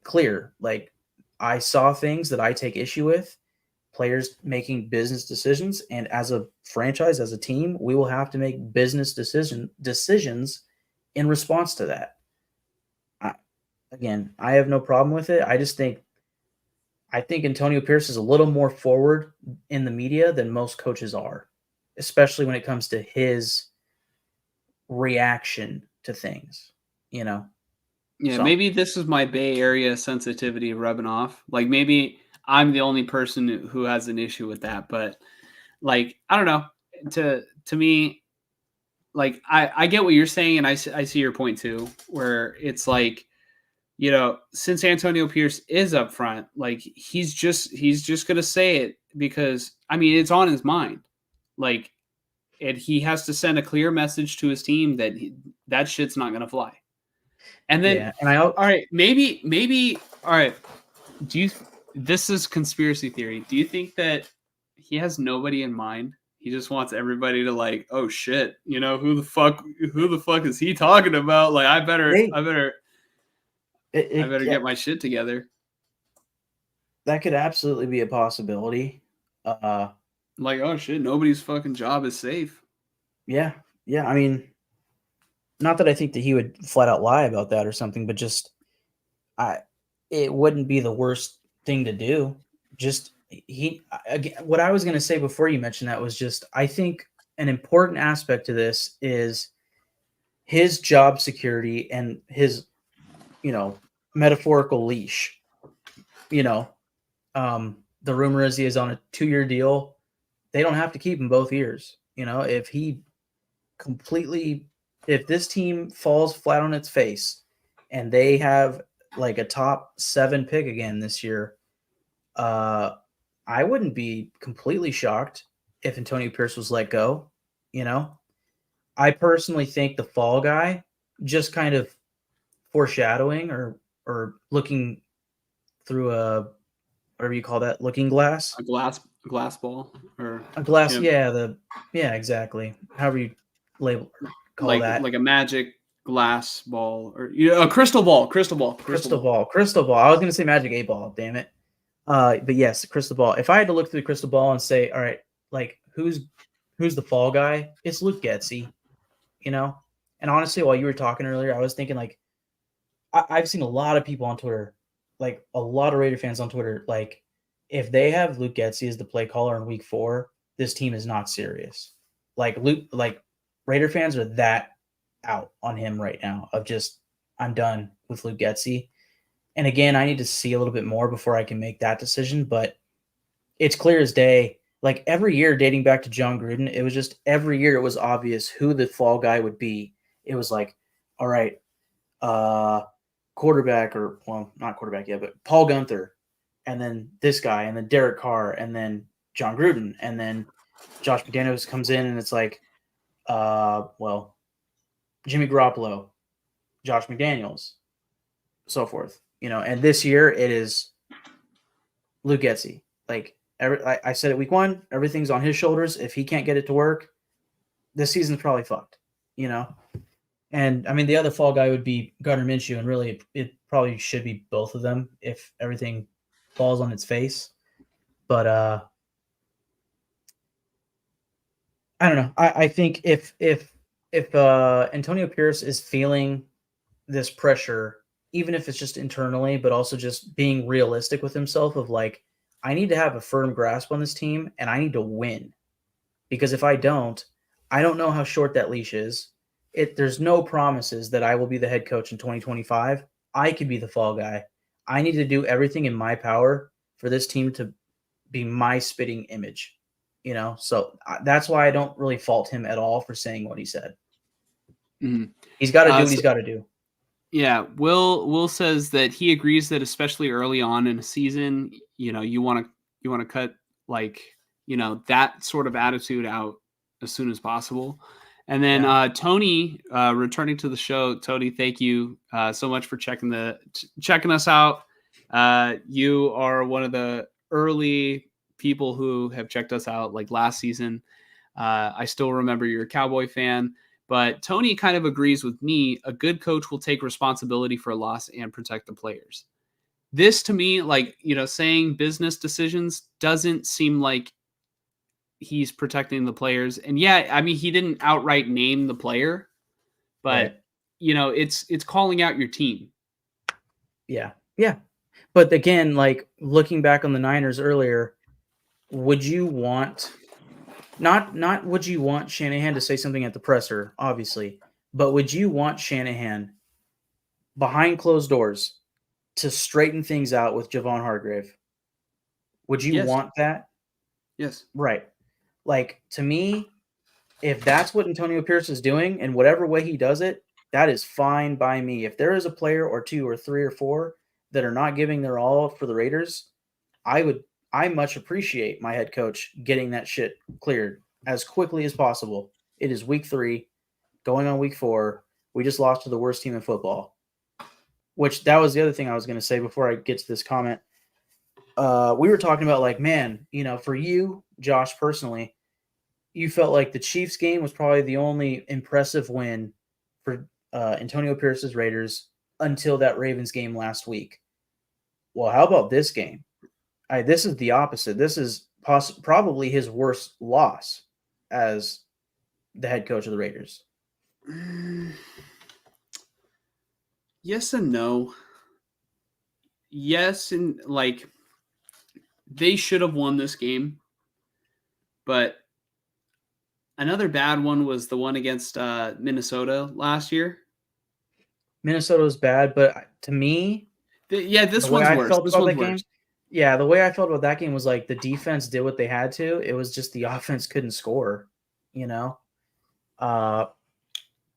clear. Like I saw things that I take issue with, players making business decisions, and as a franchise, as a team, we will have to make business decisions in response to that. Again, I have no problem with it. I think Antonio Pierce is a little more forward in the media than most coaches are, especially when it comes to his reaction to things, you know. Yeah, So maybe this is my Bay Area sensitivity rubbing off. Like maybe I'm the only person who has an issue with that, but like I don't know. To me, like I get what you're saying, and I see your point too, where it's like, you know, since Antonio Pierce is up front, like he's just gonna say it because I mean it's on his mind, like, and he has to send a clear message to his team that that shit's not gonna fly. And then, yeah, and all right, maybe, all right. Do you? This is conspiracy theory. Do you think that he has nobody in mind? He just wants everybody to like, oh shit, you know, who the fuck is he talking about? Like, they I it better get my shit together. that could absolutely be a possibility. Uh, Like, oh shit, nobody's fucking job is safe. yeah, yeah. I mean, not that I think that he would flat out lie about that or something, but just I, it wouldn't be the worst thing to do. Just again, what I was going to say before you mentioned that was just I think an important aspect to this is his job security and his, you know, metaphorical leash. You know, the rumor is he is on a 2-year deal. They don't have to keep him both years. You know, if he completely, if this team falls flat on its face and they have like a top 7 pick again this year, uh, I wouldn't be completely shocked if Antonio Pierce was let go. You know, I personally think the fall guy, just kind of foreshadowing or looking through a whatever you call that, looking glass, A glass ball, or a glass. you know, Yeah, exactly. However you label or call that. like a magic glass ball, or you know, a crystal ball, Crystal ball, crystal ball. I was gonna say magic 8 ball. Damn it. But yes, crystal ball. If I had to look through the crystal ball and say, all right, like who's the fall guy? It's Luke Getzey, you know. And honestly, while you were talking earlier, I was thinking like I've seen a lot of people on Twitter, like a lot of Raider fans on Twitter, like if they have Luke Getzey as the play caller in Week 4, this team is not serious. Like Raider fans are that out on him right now. Of just I'm done with Luke Getzey. And again, I need to see a little bit more before I can make that decision. But it's clear as day. Like every year dating back to John Gruden, it was just every year it was obvious who the fall guy would be. It was like, all right, uh, quarterback, or well, not quarterback yet, but Paul Gunther, and then this guy, and then Derek Carr, and then John Gruden, and then Josh McDaniels comes in, and it's like, well, Jimmy Garoppolo, Josh McDaniels, so forth, you know. And this year it is Luke Getzey. Like I said it week 1, everything's on his shoulders. If he can't get it to work, this season's probably fucked, you know. And I mean, the other fall guy would be Gardner Minshew, and really, it probably should be both of them if everything falls on its face. But I don't know. I think if Antonio Pierce is feeling this pressure, even if it's just internally, but also just being realistic with himself, of like, I need to have a firm grasp on this team, and I need to win. Because if I don't know how short that leash is. There's no promises that I will be the head coach in 2025. I could be the fall guy. I need to do everything in my power for this team to be my spitting image, you know? So that's why I don't really fault him at all for saying what he said. Mhm. He's got to do what So, he's got to do. yeah, Will says that he agrees that especially early on in a season, you know, you want to cut, like, you know, that sort of attitude out as soon as possible. And then Yeah. Tony, returning to the show, Tony, thank you so much for checking us out. You are one of the early people who have checked us out, like last season. I still remember you're a Cowboy fan. But Tony kind of agrees with me. A good coach will take responsibility for a loss and protect the players. this to me, like, saying business decisions doesn't seem like he's protecting the players. And yeah, I mean, he didn't outright name the player, Right. but it's calling out your team. Yeah. Yeah. But again, like looking back on the Niners earlier, would you want not would you want Shanahan to say something at the presser, obviously, but would you want Shanahan behind closed doors to straighten things out with Javon Hargrave? Would you Yes. want that? Yes. Right. Like to me, if that's what Antonio Pierce is doing and whatever way he does it, that is fine by me. If there is a player or two or three or four that are not giving their all for the Raiders, I much appreciate my head coach getting that shit cleared as quickly as possible. It is week 3, going on week 4. We just lost to the worst team in football. Which that was the other thing I was going to say before I get to this comment. We were talking about like, man, for you, Josh, personally, you felt like the Chiefs game was probably the only impressive win for Antonio Pierce's Raiders until that Ravens game last week. Well, how about this game? This is the opposite. This is probably his worst loss as the head coach of the Raiders. Yes and no. Yes, and like they should have won this game, but another bad one was the one against Minnesota last year. Minnesota was bad, but to me, this the way one's I worse. felt This about one's that worse. game, yeah, the way I felt about that game was like the defense did what they had to. It was just the offense couldn't score, you know. And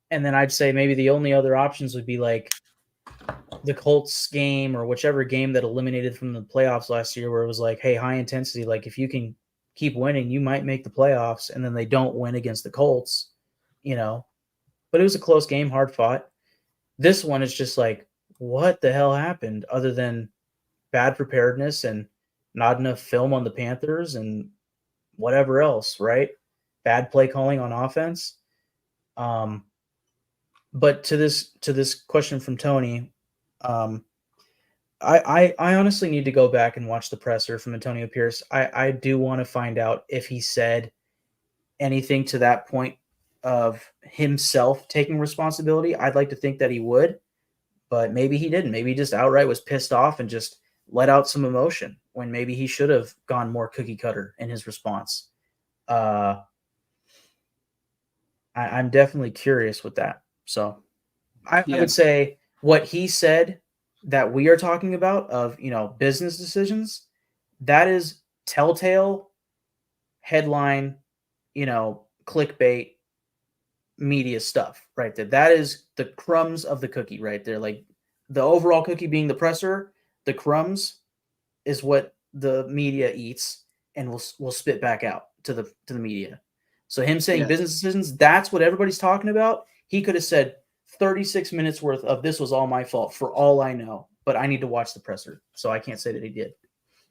then I'd say maybe the only other options would be like the Colts game or whichever game that eliminated from the playoffs last year, where it was like, hey, high intensity. Like if you can keep winning, you might make the playoffs, and then they don't win against the Colts, But it was a close game, hard fought. This one is just like, what the hell happened? Other than bad preparedness and not enough film on the Panthers and whatever else, right? Bad play calling on offense. But to this question from Tony, I honestly need to go back and watch the presser from Antonio Pierce. I do want to find out if he said anything to that point of himself taking responsibility. I'd like to think that he would, but maybe he didn't. Maybe he just outright was pissed off and just let out some emotion when maybe he should have gone more cookie cutter in his response. I'm definitely curious with that. So I would say what he said that we are talking about of, business decisions, that is telltale headline, clickbait media stuff right there. That is the crumbs of the cookie right there. Like the overall cookie being the presser, the crumbs is what the media eats and will spit back out to the media. So him saying business decisions, that's what everybody's talking about. He could have said 36 minutes worth of this was all my fault for all I know, but I need to watch the presser. So I can't say that he did.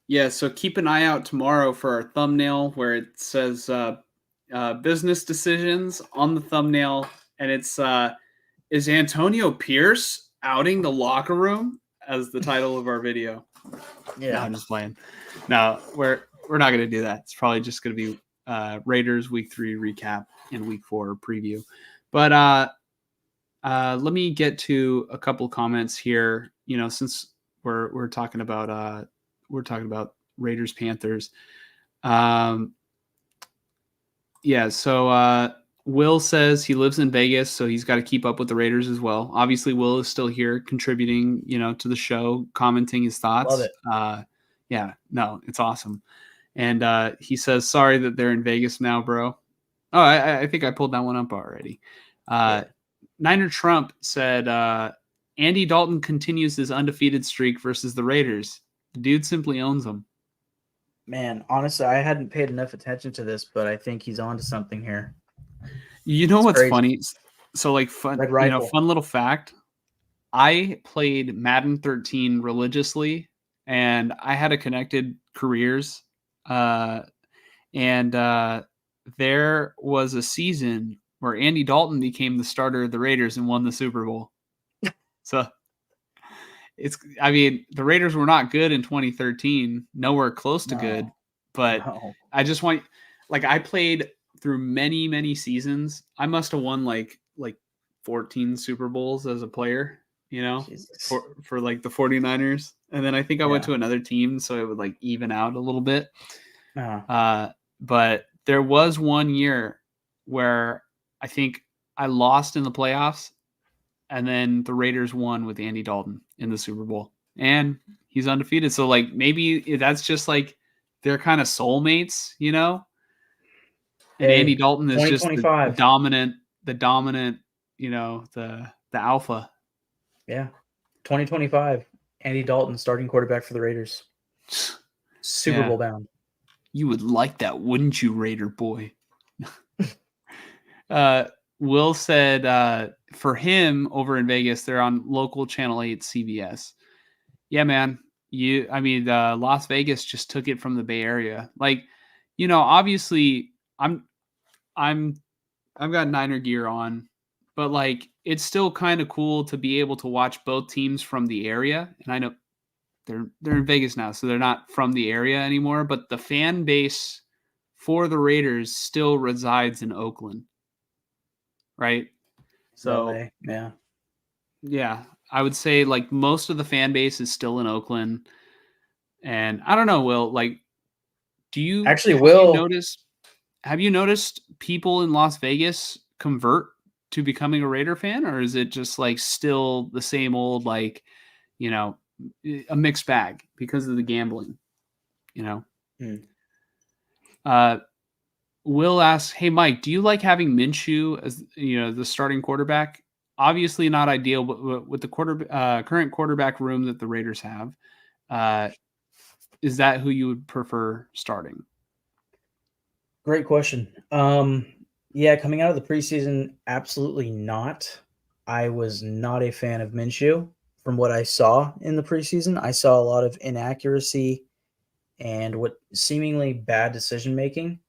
Yeah, so keep an eye out tomorrow for our thumbnail where it says business decisions on the thumbnail. And it's is Antonio Pierce outing the locker room as the title of our video. Yeah. No, I'm just playing. No, we're not going to do that. It's probably just going to be Raiders week 3 recap and week 4 preview. But let me get to a couple comments here. Since we're talking about Raiders Panthers. So Will says he lives in Vegas, so he's got to keep up with the Raiders as well. Obviously, Will is still here contributing, to the show, commenting his thoughts. Love it. It's awesome. And he says, sorry that they're in Vegas now, bro. Oh, I think I pulled that one up already. Niner Trump said, Andy Dalton continues his undefeated streak versus the Raiders. The dude simply owns them. Man, honestly, I hadn't paid enough attention to this, but I think he's on to something here. You know what's funny? So, like, fun little fact. I played Madden 13 religiously, and I had a connected careers. And there was a season where Andy Dalton became the starter of the Raiders and won the Super Bowl. So I mean, the Raiders were not good in 2013, nowhere close to good, No, but no. I just want, like, I played through many, many seasons. I must have won like 14 Super Bowls as a player, Jesus. for like the 49ers. And then I think I went Yeah. to another team, so it would like even out a little bit. Uh, But there was one year where I think I lost in the playoffs, and then the Raiders won with Andy Dalton in the Super Bowl, and he's undefeated. So like maybe that's just like they're kind of soulmates, And Andy hey, Dalton is just the 2025. dominant, the alpha. Yeah. 2025. Andy Dalton, starting quarterback for the Raiders. Super Yeah, Bowl bound. you would like that, wouldn't you, Raider boy? Uh, Will said for him over in Vegas, they're on local channel 8 CBS. Yeah, man. Las Vegas just took it from the Bay Area. Like, obviously I'm I've got Niner gear on, but like it's still kind of cool to be able to watch both teams from the area. And I know they're in Vegas now, so they're not from the area anymore, but the fan base for the Raiders still resides in Oakland, right? So, LA. Yeah. yeah, I would say like most of the fan base is still in Oakland. And I don't know, Will, like do you Actually, have you Will, noticed people in Las Vegas convert to becoming a Raider fan, or is it just like still the same old like, you know, a mixed bag because of the gambling, you know? Hmm. Uh Will asks, "Hey Mike, do you like having Minshew as the starting quarterback? Obviously not ideal, but with the current quarterback room that the Raiders have, uh, is that who you would prefer starting?" Great question. Yeah, coming out of the preseason, absolutely not. I was not a fan of Minshew. From what I saw in the preseason, I saw a lot of inaccuracy and what seemingly bad decision making,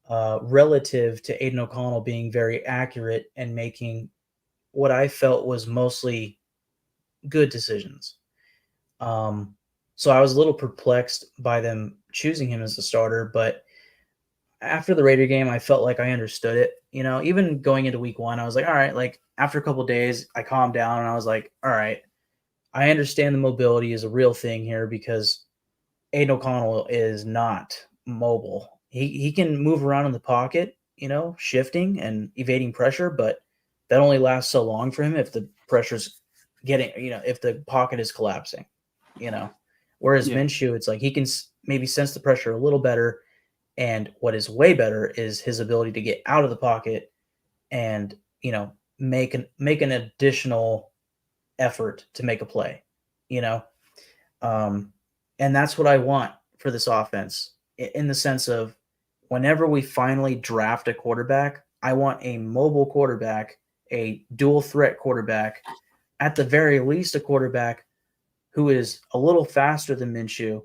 relative to Aiden O'Connell being very accurate and making what I felt was mostly good decisions. Um, so I was a little perplexed by them choosing him as the starter, but after the Raider game, I felt like I understood it. Even going into week one, I was like, all right, like after a couple days, I calmed down and I was like, all right, I understand the mobility is a real thing here because Aiden O'Connell is not mobile. He can move around in the pocket, shifting and evading pressure, but that only lasts so long for him if the pressure's if the pocket is collapsing, you know. Whereas Yeah. Minshew, it's like he can maybe sense the pressure a little better, and what is way better is his ability to get out of the pocket and make an additional effort to make a play, you know. Um, and that's what I want for this offense in the sense of whenever we finally draft a quarterback, I want a mobile quarterback, a dual threat quarterback, at the very least, a quarterback who is a little faster than Minshew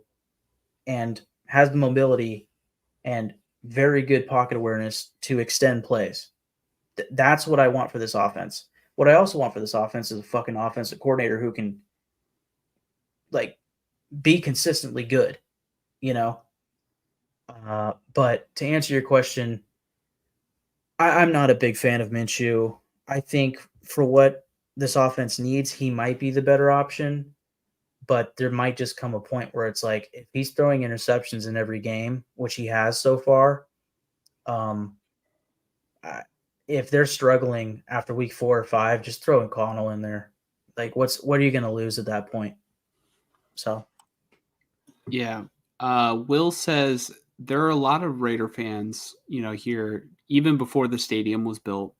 and has the mobility and very good pocket awareness to extend plays. That's what I want for this offense. What I also want for this offense is a fucking offensive coordinator who can like be consistently good, you know. But to answer your question, I'm not a big fan of Minshew. I think for what this offense needs, he might be the better option. But there might just come a point where it's like if he's throwing interceptions in every game, which he has so far, um, if they're struggling after week 4 or 5, just throw Connell in there. Like, what are you going to lose at that point? So, Yeah. Will says there are a lot of Raider fans, here, even before the stadium was built.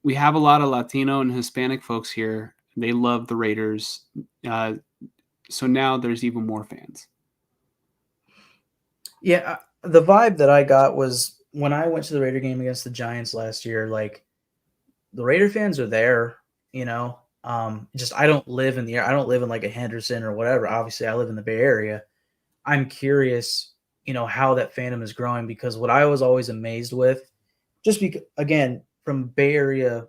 We have a lot of Latino and Hispanic folks here. They love the Raiders. So now there's even more fans. yeah, the vibe that I got was when I went to the Raider game against the Giants last year, like the Raider fans are there, you know. Just I don't live in the I don't live in like a Henderson or whatever. Obviously, I live in the Bay Area. I'm curious, how that fandom is growing because what I was always amazed with, just because again from Bay Area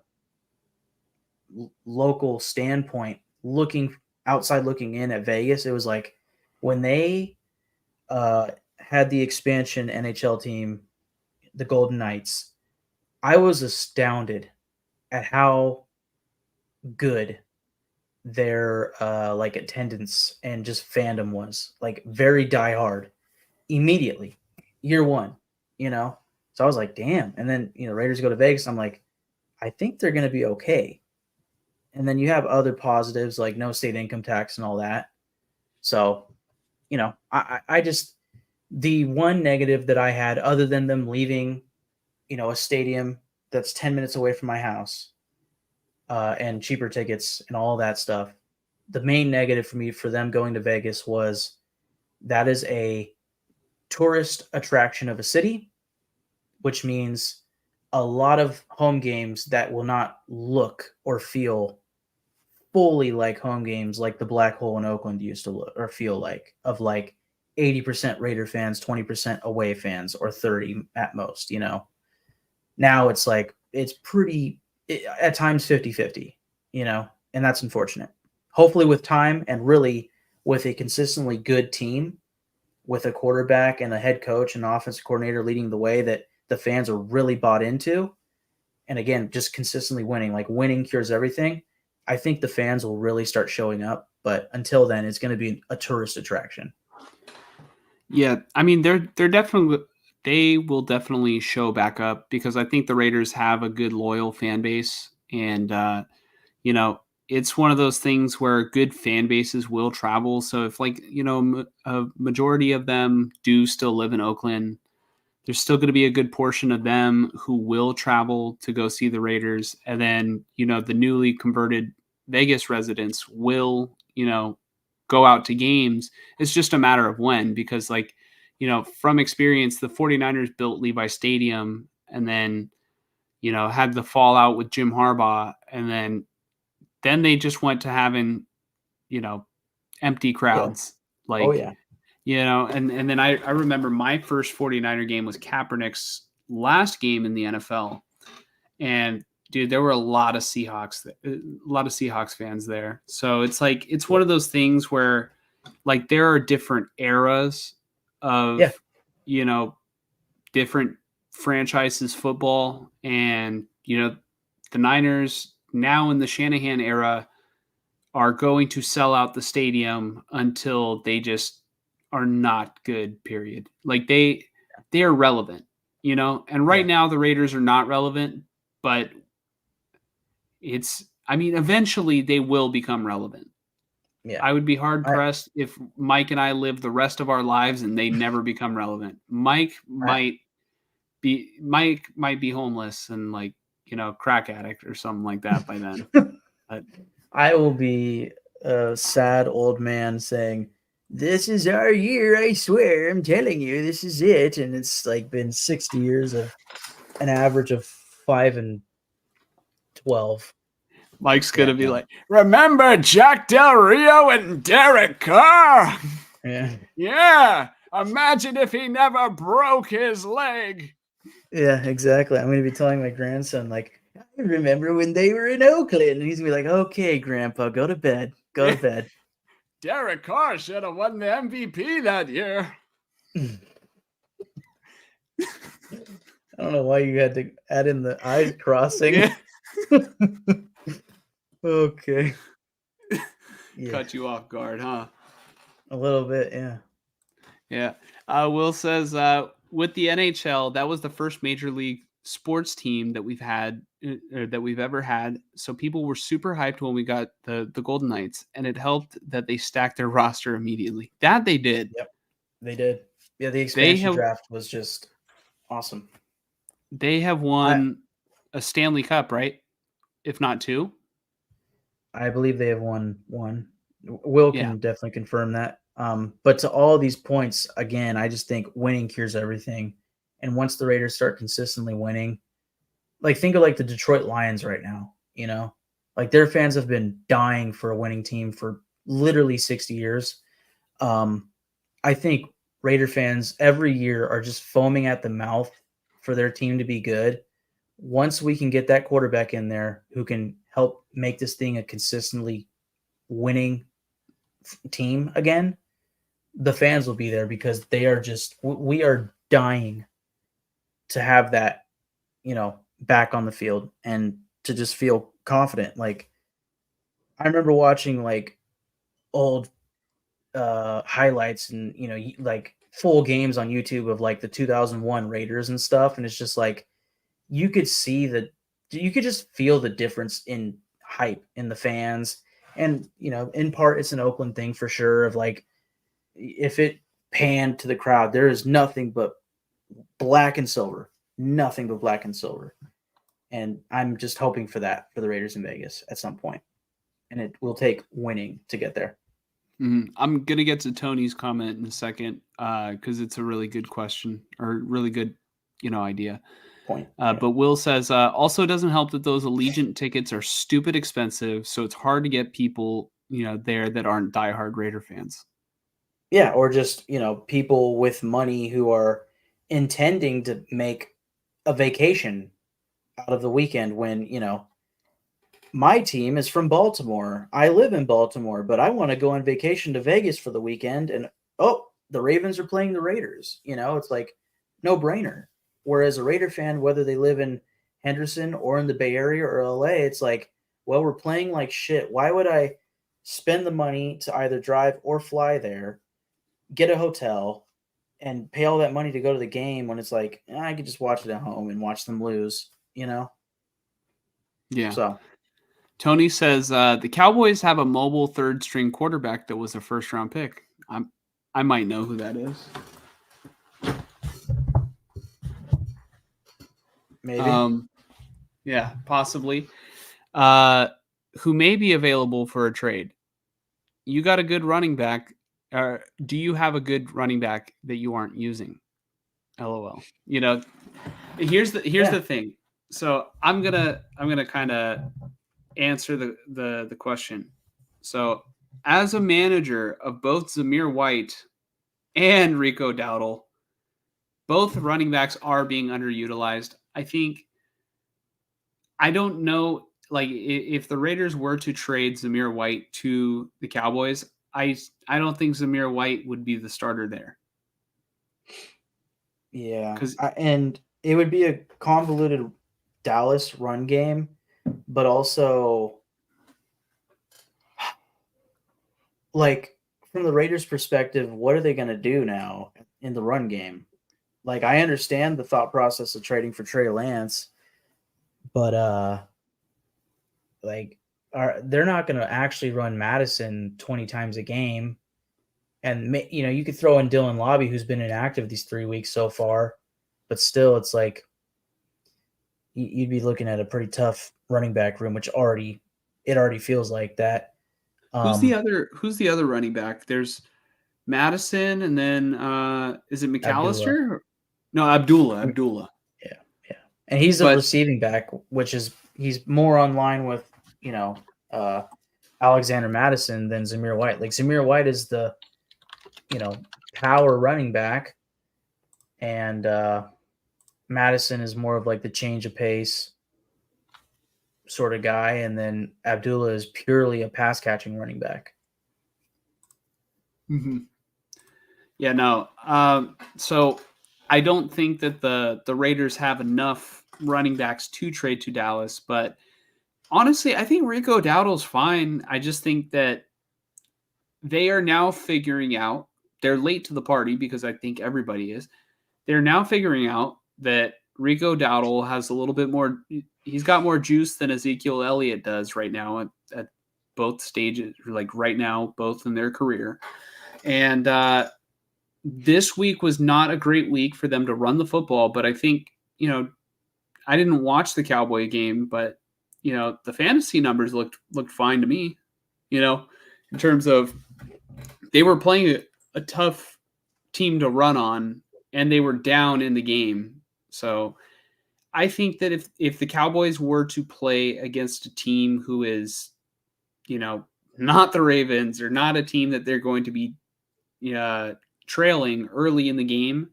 local standpoint, looking outside looking in at Vegas, it was like when they had the expansion NHL team, the Golden Knights, I was astounded at how good their like attendance and just fandom was. Like very diehard immediately, year one, you know. So I was like, damn. And then Raiders go to Vegas. I'm like, I think they're going to be okay. And then you have other positives like no state income tax and all that. So, I just the one negative that I had, other than them leaving, a stadium that's 10 minutes away from my house, and cheaper tickets and all that stuff. The main negative for me for them going to Vegas was that is a tourist attraction of a city, which means a lot of home games that will not look or feel fully like home games like the Black Hole in Oakland used to look or feel like, of like 80% Raider fans, 20% away fans, or 30 at most, Now it's like it's pretty at times 50-50, and that's unfortunate. Hopefully with time and really with a consistently good team, with a quarterback and a head coach and offensive coordinator leading the way that the fans are really bought into, and again, just consistently winning, like winning cures everything. I think the fans will really start showing up, but until then, it's going to be a tourist attraction. Yeah, I mean they will definitely show back up because I think the Raiders have a good loyal fan base, and it's one of those things where good fan bases will travel. So if a majority of them do still live in Oakland, there's still going to be a good portion of them who will travel to go see the Raiders. And then, the newly converted Vegas residents will, go out to games. It's just a matter of when, because from experience, the 49ers built Levi Stadium and then, had the fallout with Jim Harbaugh. And then they just went to having, empty crowds. Yeah. Oh, yeah. And then I remember my first 49er game was Kaepernick's last game in the NFL. And dude, there were a lot of Seahawks fans there. So it's like, it's one of those things where like there are different eras of, different franchises football. And, the Niners now in the Shanahan era are going to sell out the stadium until they just are not good, period. Like they are relevant, and right now the Raiders are not relevant, but eventually they will become relevant. Yeah. I would be hard pressed if Mike and I live the rest of our lives and they never become relevant. Mike might be homeless and crack addict or something like that by then. But I will be a sad old man saying, "This is our year, I swear. I'm telling you, this is it." And it's like been 60 years of an average of 5-12. Mike's gonna be like, "Remember Jack Del Rio and Derek Carr? Yeah. Imagine if he never broke his leg." Yeah, exactly. I'm gonna be telling my grandson, like, I remember when they were in Oakland, and he's gonna be like, "Okay, Grandpa, go to bed. Go to bed." Derek Carr should have won the MVP that year. I don't know why you had to add in the eyes crossing. Yeah. Okay. Cut you off guard, huh? A little bit, yeah. Yeah. Will says, with the NHL, that was the first major league sports team that we've had, that we've ever had. So people were super hyped when we got the Golden Knights, and it helped that they stacked their roster immediately. That they did. Yep, they did. Yeah, the expansion draft was just awesome. They have won a Stanley Cup, right? If not two. I believe they have won one. Will can definitely confirm that. But to all these points, again, I just think winning cures everything. And once the Raiders start consistently winning, like think of like the Detroit Lions right now, like their fans have been dying for a winning team for literally 60 years. I think Raider fans every year are just foaming at the mouth for their team to be good. Once we can get that quarterback in there who can help make this thing a consistently winning team again, the fans will be there because they are just we are dying to have that, back on the field and to just feel confident. Like I remember watching like old highlights and like full games on YouTube of like the 2001 Raiders and stuff, and it's just like you could see that you could just feel the difference in hype in the fans. And in part it's an Oakland thing for sure, of like if it panned to the crowd, there is nothing but black and silver, nothing but black and silver. And I'm just hoping for that for the Raiders in Vegas at some point, and it will take winning to get there. I'm gonna get to Tony's comment in a second because it's a really good question or really good, idea. Point. But Will says also it doesn't help that those Allegiant tickets are stupid expensive, so it's hard to get people there that aren't diehard Raider fans. Yeah, or just people with money who are intending to make a vacation out of the weekend when my team is from Baltimore. I live in Baltimore, but I want to go on vacation to Vegas for the weekend. And the Ravens are playing the Raiders. It's like no brainer. Whereas a Raider fan, whether they live in Henderson or in the Bay Area or LA, it's like, well, we're playing like shit. Why would I spend the money to either drive or fly there, get a hotel, and pay all that money to go to the game when it's like I could just watch it at home and watch them lose? Yeah. So. Tony says the Cowboys have a mobile third string quarterback that was a first round pick. I might know who that is. Maybe. Yeah, possibly. Who may be available for a trade. You got a good running back. Do you have a good running back that you aren't using? LOL. Here's the thing. So I'm gonna kind of answer the question. So as a manager of both Zamir White and Rico Dowdle, both running backs are being underutilized. I don't know, like if the Raiders were to trade Zamir White to the Cowboys, I don't think Zamir White would be the starter there. Yeah, and it would be a convoluted Dallas run game, but also like from the Raiders' perspective, what are they going to do now in the run game? Like I understand the thought process of trading for Trey Lance, but they're not going to actually run Madison 20 times a game. And you could throw in Dylan Lobby, who's been inactive these 3 weeks so far, but still, it's like you'd be looking at a pretty tough running back room, which already feels like that. Who's the other running back? There's Madison, and then is it McAllister? Abdullah. No, Abdullah. Yeah, and he's a receiving back, which is he's more on line with Alexander Madison than Zamir White. Like Zamir White is the power running back, and Madison is more of like the change of pace sort of guy, and then Abdullah is purely a pass catching running back. Mm-hmm. Yeah, no. So I don't think that the Raiders have enough running backs to trade to Dallas, but honestly, I think Rico Dowdle's fine. I just think that they are now figuring out, they're late to the party because I think everybody is. They're now figuring out that Rico Dowdle has a little bit more, he's got more juice than Ezekiel Elliott does right now at both stages, like right now, both in their career. And this week was not a great week for them to run the football, but I think, I didn't watch the Cowboy game, but, the fantasy numbers looked fine to me, in terms of they were playing a tough team to run on, and they were down in the game. So I think that if the Cowboys were to play against a team who is, not the Ravens or not a team that they're going to be trailing early in the game,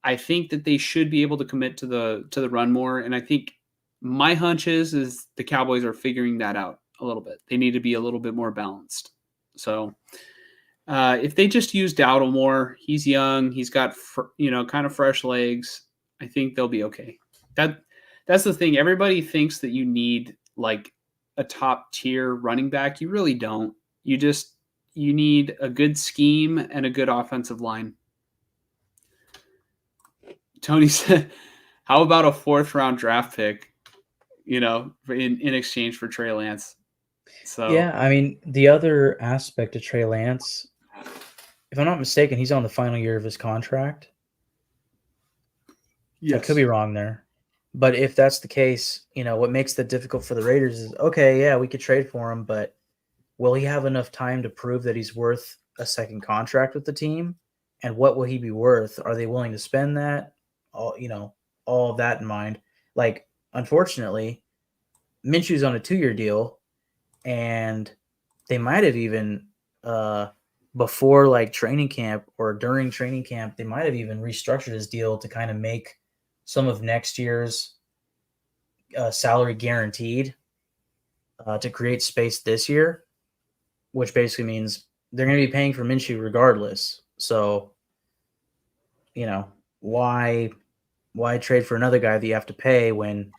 I think that they should be able to commit to the run more. And I think my hunch is the Cowboys are figuring that out a little bit. They need to be a little bit more balanced. So if they just use Dowdle more, he's young, he's got kind of fresh legs. I think they'll be okay. That's the thing. Everybody thinks that you need like a top tier running back. You really don't. You need a good scheme and a good offensive line. Tony said, "How about a 4th round draft pick? In exchange for Trey Lance." So Yeah, I mean, the other aspect of Trey Lance, if I'm not mistaken, he's on the final year of his contract. I could be wrong there. But if that's the case, what makes that difficult for the Raiders is, okay, yeah, we could trade for him, but will he have enough time to prove that he's worth a second contract with the team? And what will he be worth? Are they willing to spend that? All of that in mind. Like, unfortunately, Minshew's on a 2-year deal, and they might have even before like training camp or during training camp, they might have even restructured his deal to kind of make some of next year's salary guaranteed to create space this year, which basically means they're going to be paying for Minshew regardless. So, why trade for another guy that you have to pay when,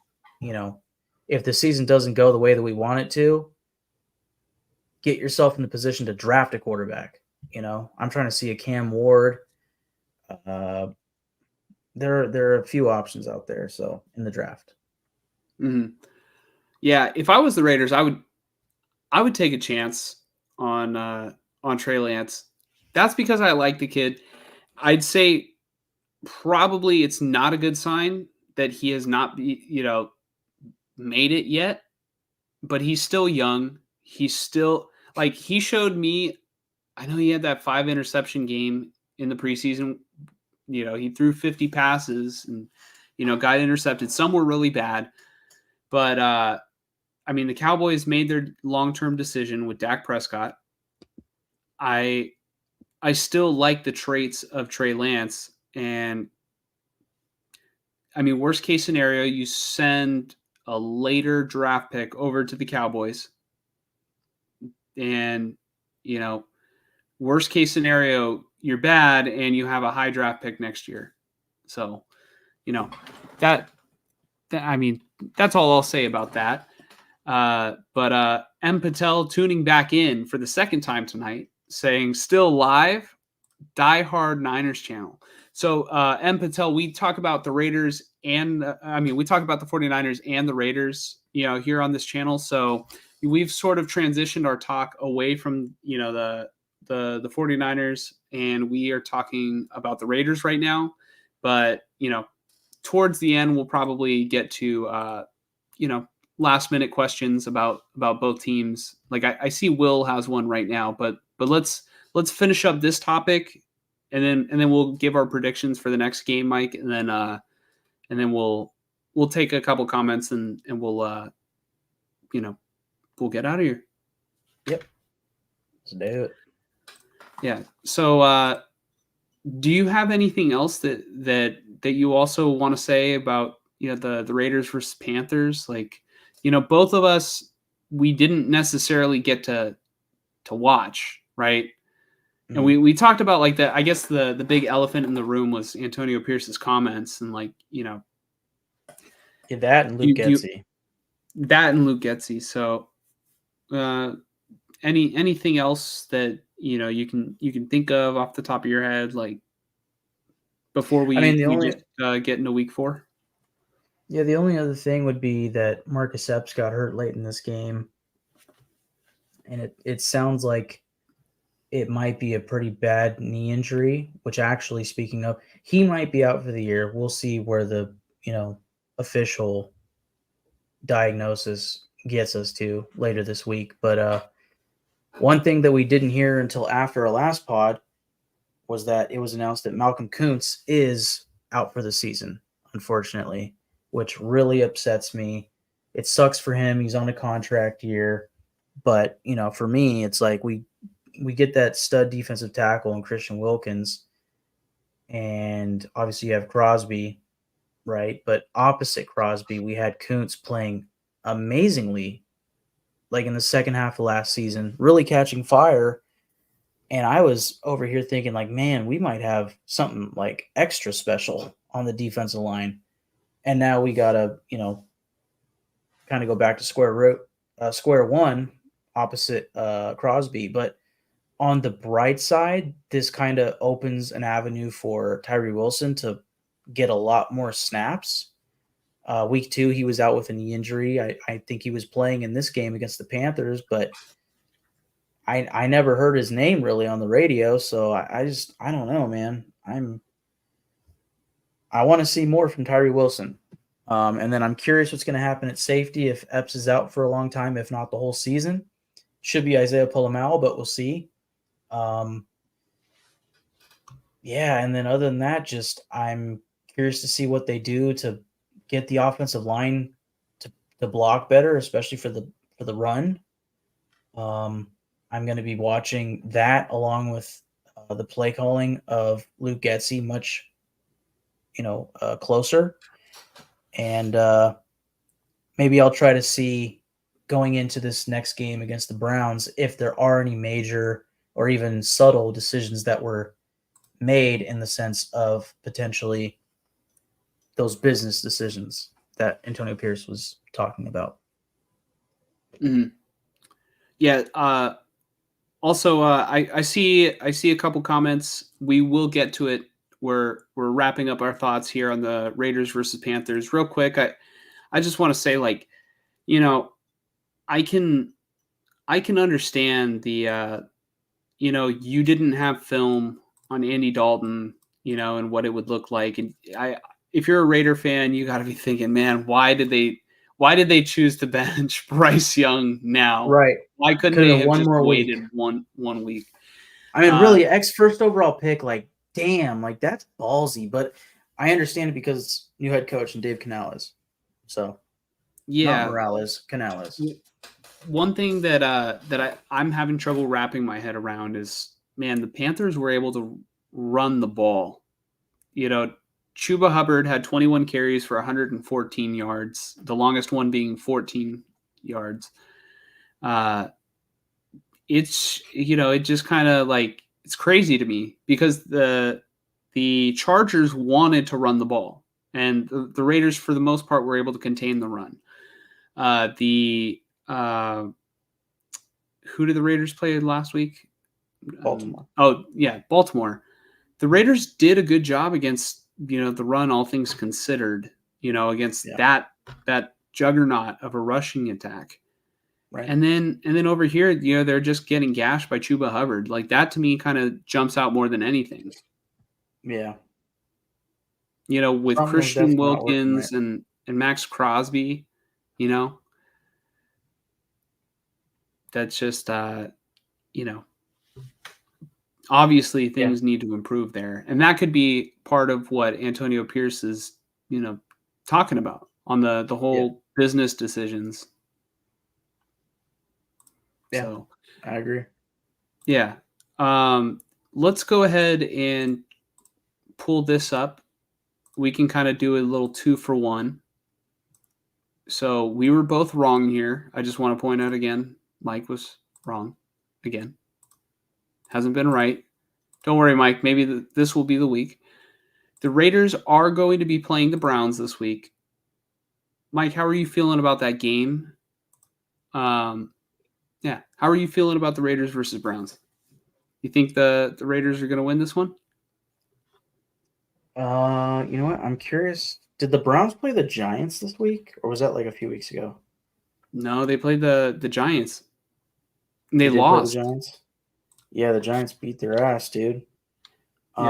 if the season doesn't go the way that we want it to, get yourself in the position to draft a quarterback. I'm trying to see a Cam Ward. There are a few options out there. So in the draft. Mm-hmm. Yeah, if I was the Raiders, I would take a chance on Trey Lance. That's because I like the kid. I'd say probably it's not a good sign that he has not made it yet, but he's still young. He's still he showed me. I know he had that 5 interception game in the preseason. He threw 50 passes and got intercepted. Some were really bad, but the Cowboys made their long-term decision with Dak Prescott. I still like the traits of Trey Lance, and worst case scenario, you send a later draft pick over to the Cowboys, and worst case scenario, you're bad and you have a high draft pick next year. So, that's all I'll say about that. But M. Patel tuning back in for the second time tonight, saying still live, Die Hard Niners channel. So M. Patel, we talk about the Raiders and we talk about the 49ers and the Raiders, here on this channel. So we've sort of transitioned our talk away from, the 49ers, and we are talking about the Raiders right now. But, towards the end, we'll probably get to, last minute questions about both teams. Like I see Will has one right now, but let's finish up this topic, and then we'll give our predictions for the next game, Mike, and then we'll take a couple comments and we'll we'll get out of here. Yep. Let's do it. Yeah. So do you have anything else that you also want to say about the Raiders versus Panthers? Like, both of us, we didn't necessarily get to watch, right? Mm-hmm. And we talked about like I guess the big elephant in the room was Antonio Pierce's comments, and that and Luke Getsy. So anything else that you can think of off the top of your head, like before we get into week 4? Yeah, the only other thing would be that Marcus Epps got hurt late in this game, and it sounds like it might be a pretty bad knee injury, which actually, speaking of, he might be out for the year. We'll see where the official diagnosis gets us to later this week. But one thing that we didn't hear until after our last pod was that it was announced that Malcolm Kuntz is out for the season, unfortunately, which really upsets me. It sucks for him. He's on a contract year. But, for me, it's like we get that stud defensive tackle in Christian Wilkins, and obviously you have Crosby, right? But opposite Crosby, we had Kuntz playing amazingly, like in the second half of last season, really catching fire And I was over here thinking, like, man, we might have something like extra special on the defensive line. And now we gotta, kind of go back to square one, opposite Crosby. But on the bright side, this kind of opens an avenue for Tyree Wilson to get a lot more snaps. Week 2, he was out with a knee injury. I think he was playing in this game against the Panthers, but I never heard his name really on the radio. So I don't know, man. I want to see more from Tyree Wilson. And then I'm curious what's going to happen at safety if Epps is out for a long time, if not the whole season. Should be Isaiah Pulamalu, but we'll see. Yeah, and then other than that, just I'm curious to see what they do to get the offensive line to block better, especially for the run. I'm going to be watching that along with the play calling of Luke Getsy much, closer, and maybe I'll try to see going into this next game against the Browns if there are any major or even subtle decisions that were made in the sense of potentially those business decisions that Antonio Pierce was talking about. Mm-hmm. Yeah. Also, I see a couple comments. We will get to it. We're wrapping up our thoughts here on the Raiders versus Panthers real quick. I just want to say, like, I can understand the you didn't have film on Andy Dalton, and what it would look like. And if you're a Raider fan, you got to be thinking, man, why did they choose to bench Bryce Young now? Right. Why couldn't Could they have have one just more week. waited one week? I mean, really, first overall pick, like, damn, like that's ballsy. But I understand it because new head coach and Dave Canales. So Yeah, not Morales, Canales. one thing that I'm having trouble wrapping my head around is, man, the Panthers were able to run the ball. Chuba Hubbard had 21 carries for 114 yards, the longest one being 14 yards. It's it just kind of like, it's crazy to me because the Chargers wanted to run the ball, and the Raiders for the most part were able to contain the run. Who did the Raiders play last week? Baltimore. Baltimore. The Raiders did a good job against the run, all things considered. Against that juggernaut of a rushing attack. Right. And then over here, they're just getting gashed by Chuba Hubbard. Like, that to me kind of jumps out more than anything. Yeah. With Something was Christian definitely not working Wilkins right. and Max Crosby, that's just obviously things need to improve there. And that could be part of what Antonio Pierce is, talking about on the whole business decisions. Yeah, So I agree. Yeah. Let's go ahead and pull this up. We can kind of do a little 2-for-1. So we were both wrong here. I just want to point out again, Mike was wrong again. Hasn't been right. Don't worry, Mike. Maybe this will be the week. The Raiders are going to be playing the Browns this week. Mike, how are you feeling about that game? Yeah. How are you feeling about the Raiders versus Browns? You think the Raiders are going to win this one? You know what? I'm curious. Did the Browns play the Giants this week, or was that like a few weeks ago? No, they played the Giants. And they did play the lost. Giants. Yeah, the Giants beat their ass, dude. Yep.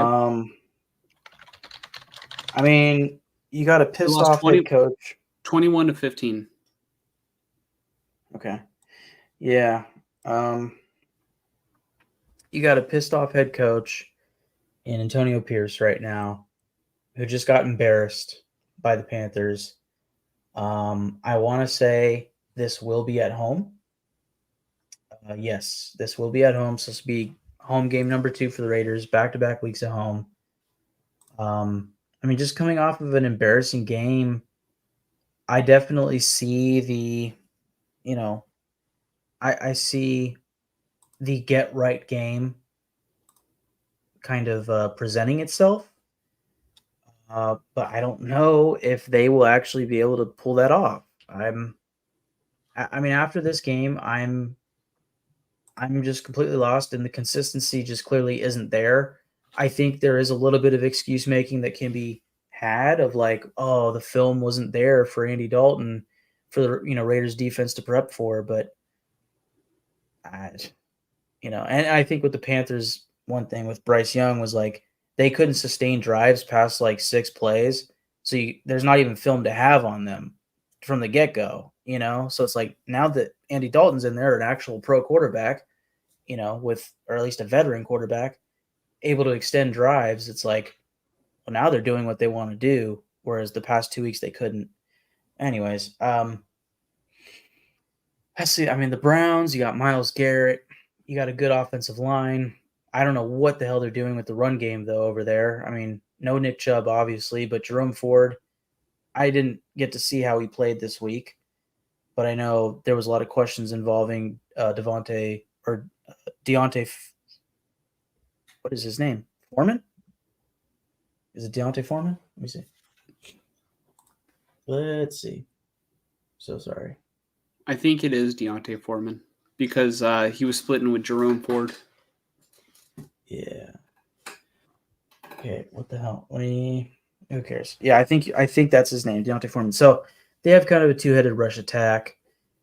I mean, you got a pissed off head coach. 21-15. Okay. Yeah. You got a pissed off head coach in Antonio Pierce right now, who just got embarrassed by the Panthers. I want to say this will be at home. Yes, this will be at home. So this will be home game number 2 for the Raiders, back-to-back weeks at home. I mean, just coming off of an embarrassing game, I definitely see I see the get right game kind of presenting itself. But I don't know if they will actually be able to pull that off. I mean, after this game, I'm just completely lost, and the consistency just clearly isn't there. I think there is a little bit of excuse making that can be had of like, oh, the film wasn't there for Andy Dalton for the Raiders defense to prep for, but I, and I think with the Panthers, one thing with Bryce Young was like they couldn't sustain drives past like 6 plays, so there's not even film to have on them from the get go. So it's like now that Andy Dalton's in there, an actual pro quarterback, with or at least a veteran quarterback able to extend drives, it's like, well, now they're doing what they want to do, whereas the past 2 weeks they couldn't. Anyways, I see. I mean, the Browns, you got Myles Garrett, you got a good offensive line. I don't know what the hell they're doing with the run game though over there. I mean, no Nick Chubb obviously, but Jerome Ford, I didn't get to see how he played this week, but I know there was a lot of questions involving Deontay. What is his name? Foreman? Is it Deontay Foreman? Let me see. Let's see. So sorry. I think it is Deontay Foreman because he was splitting with Jerome Ford. Yeah. Okay, what the hell? Who cares? Yeah, I think that's his name, Deontay Foreman. So they have kind of a two-headed rush attack.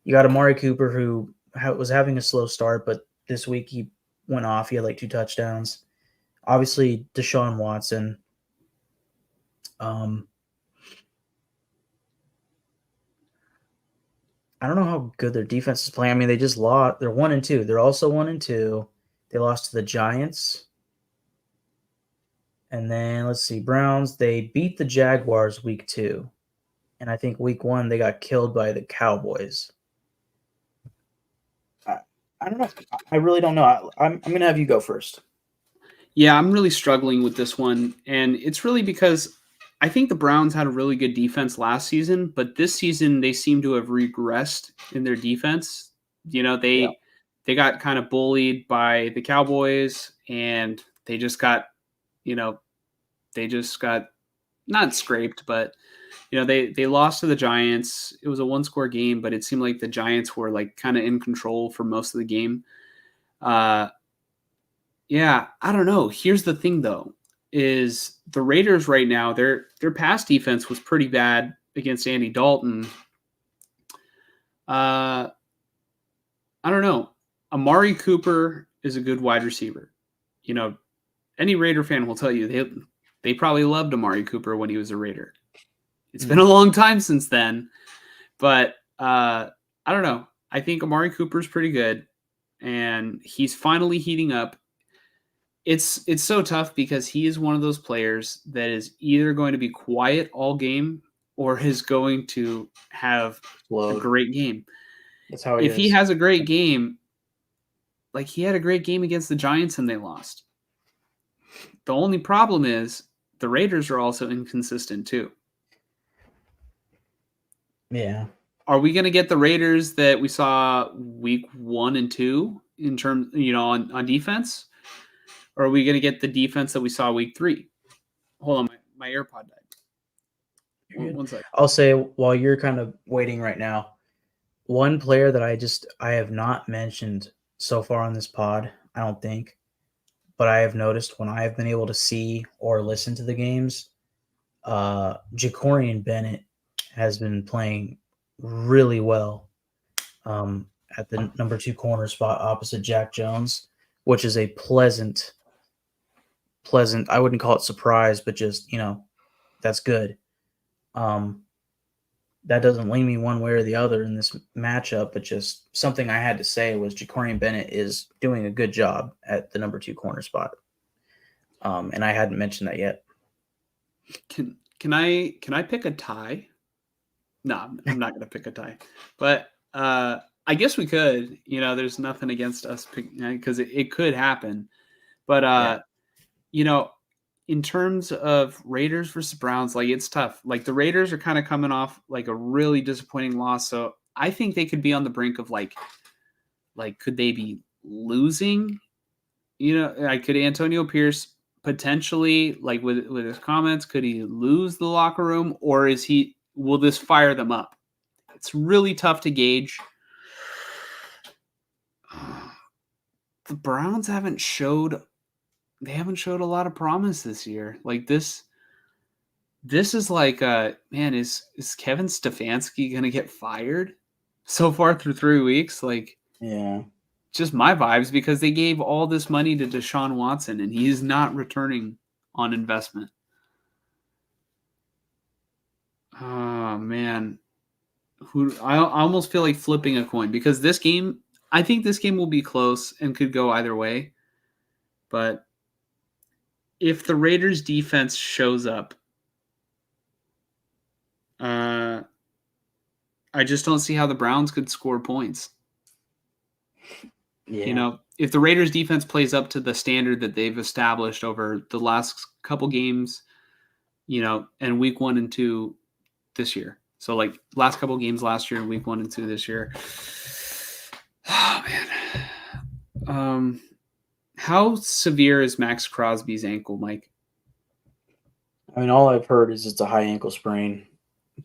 You got Amari Cooper, who was having a slow start, but this week he went off. He had like 2 touchdowns. Obviously, Deshaun Watson. I don't know how good their defense is playing. I mean, they just lost. They're 1-2. They're also 1-2. They lost to the Giants. And then let's see, Browns. They beat the Jaguars week 2, and I think week 1 they got killed by the Cowboys. I don't know. I really don't know. I'm gonna have you go first. Yeah, I'm really struggling with this one, and it's really because I think the Browns had a really good defense last season, but this season they seem to have regressed in their defense. They got kind of bullied by the Cowboys, and they just got not scraped, but they lost to the Giants. It was a 1-score game, but it seemed like the Giants were like kind of in control for most of the game. Yeah, I don't know. Here's the thing though, is the Raiders right now, their pass defense was pretty bad against Andy Dalton. I don't know. Amari Cooper is a good wide receiver. Any Raider fan will tell you they probably loved Amari Cooper when he was a Raider. It's been a long time since then, but I don't know. I think Amari Cooper's pretty good, and he's finally heating up. It's so tough because he is one of those players that is either going to be quiet all game or is going to have a great game. That's how if he has a great game, like he had a great game against the Giants and they lost. The only problem is the Raiders are also inconsistent too. Yeah. Are we going to get the Raiders that we saw week 1 and 2 in terms, on defense? Or are we going to get the defense that we saw week 3? Hold on, my AirPod died. One second. I'll say while you're kind of waiting right now, one player that I have not mentioned so far on this pod, I don't think, but I have noticed when I have been able to see or listen to the games, Jacorian Bennett has been playing really well at the number 2 corner spot opposite Jack Jones, which is a pleasant, I wouldn't call it surprise, but just, that's good. That doesn't lean me one way or the other in this matchup, but just something I had to say was Jacorian Bennett is doing a good job at the number 2 corner spot. And I hadn't mentioned that yet. Can I pick a tie? No, I'm not going to pick a tie, but I guess we could. There's nothing against us because it could happen. But in terms of Raiders versus Browns, like it's tough. Like the Raiders are kind of coming off like a really disappointing loss, so I think they could be on the brink of like could they be losing? Could Antonio Pierce potentially, like with his comments, could he lose the locker room, or will this fire them up? It's really tough to gauge. The Browns haven't showed a lot of promise this year. Like this is like man, is Kevin Stefanski gonna get fired so far through 3 weeks? Like, Yeah. just my vibes, because they gave all this money to Deshaun Watson and he's not returning on investment. Oh man. I almost feel like flipping a coin, because I think this game will be close and could go either way. But if the Raiders defense shows up, I just don't see how the Browns could score points. Yeah. If the Raiders defense plays up to the standard that they've established over the last couple games, and week 1 and 2 this year. So like last couple games last year and week 1 and 2 this year. Oh man. How severe is Max Crosby's ankle, Mike? I mean, all I've heard is it's a high ankle sprain,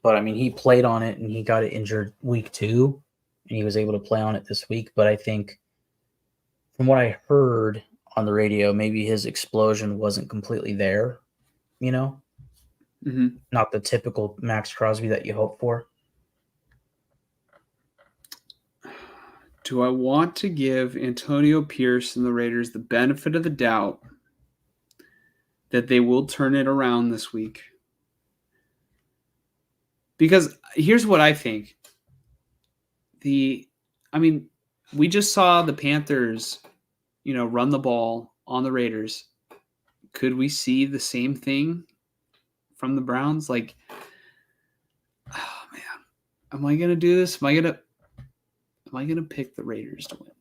but I mean, he played on it and he got it injured week 2, and he was able to play on it this week. But I think, from what I heard on the radio, maybe his explosion wasn't completely there. Mm-hmm. Not the typical Max Crosby that you hope for. Do I want to give Antonio Pierce and the Raiders the benefit of the doubt that they will turn it around this week? Because here's what I think. We just saw the Panthers, run the ball on the Raiders. Could we see the same thing from the Browns? Like, oh man, am I gonna do this? Am I gonna pick the Raiders to win?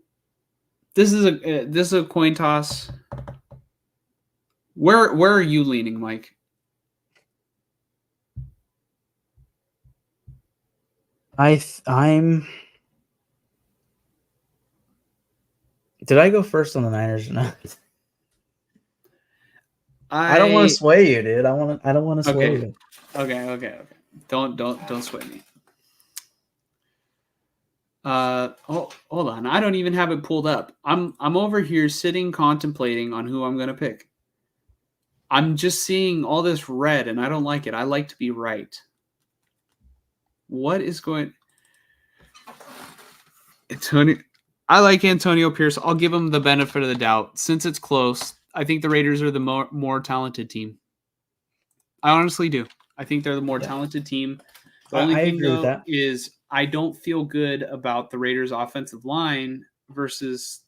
This is a coin toss. Where are you leaning, Mike? I'm. Did I go first on the Niners or not? I don't want to sway you, dude. I don't want to sway you. Okay. Don't sway me. Hold on. I don't even have it pulled up. I'm over here sitting contemplating on who I'm gonna pick. I'm just seeing all this red and I don't like it. I like to be right. What is going? I like Antonio Pierce. I'll give him the benefit of the doubt. Since it's close, I think the Raiders are the more talented team. I honestly do. I think they're the more talented team. The only thing, though, is I don't feel good about the Raiders' offensive line versus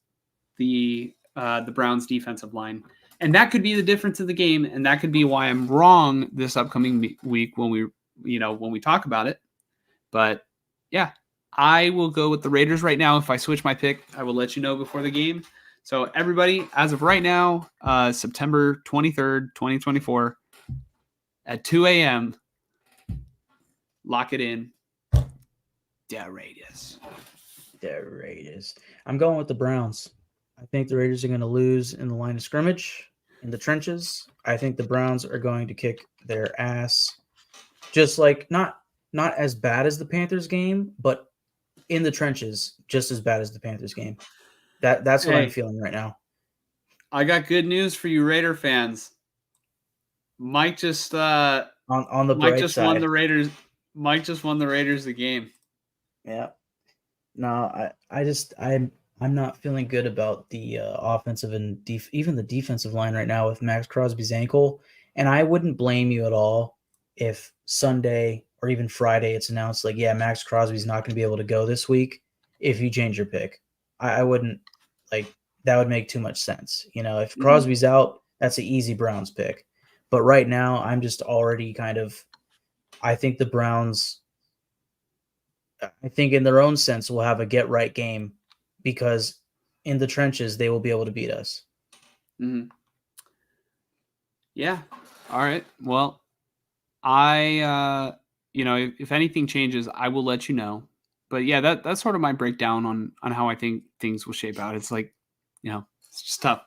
the Browns' defensive line. And that could be the difference in the game, and that could be why I'm wrong this upcoming week when we talk about it. But, yeah, I will go with the Raiders right now. If I switch my pick, I will let you know before the game. So, everybody, as of right now, September 23rd, 2024, at 2 a.m., lock it in. The Raiders. I'm going with the Browns. I think the Raiders are going to lose in the line of scrimmage, in the trenches. I think the Browns are going to kick their ass, just like not as bad as the Panthers game, but in the trenches, just as bad as the Panthers game. That's what I'm feeling right now. I got good news for you Raider fans. Mike just on the Mike bright just side. won the Raiders. Mike just won the Raiders the game. Yeah. No, I'm not feeling good about the offensive and even the defensive line right now with Max Crosby's ankle. And I wouldn't blame you at all if Sunday or even Friday it's announced like, yeah, Max Crosby's not going to be able to go this week if you change your pick. I wouldn't that would make too much sense. If Crosby's out, that's an easy Browns pick. But right now, I'm just already I think the Browns, I think in their own sense, will have a get-right game because in the trenches, they will be able to beat us. Mm-hmm. Yeah. All right. Well, if anything changes, I will let you know. But yeah, that's sort of my breakdown on how I think things will shape out. It's like, it's just tough.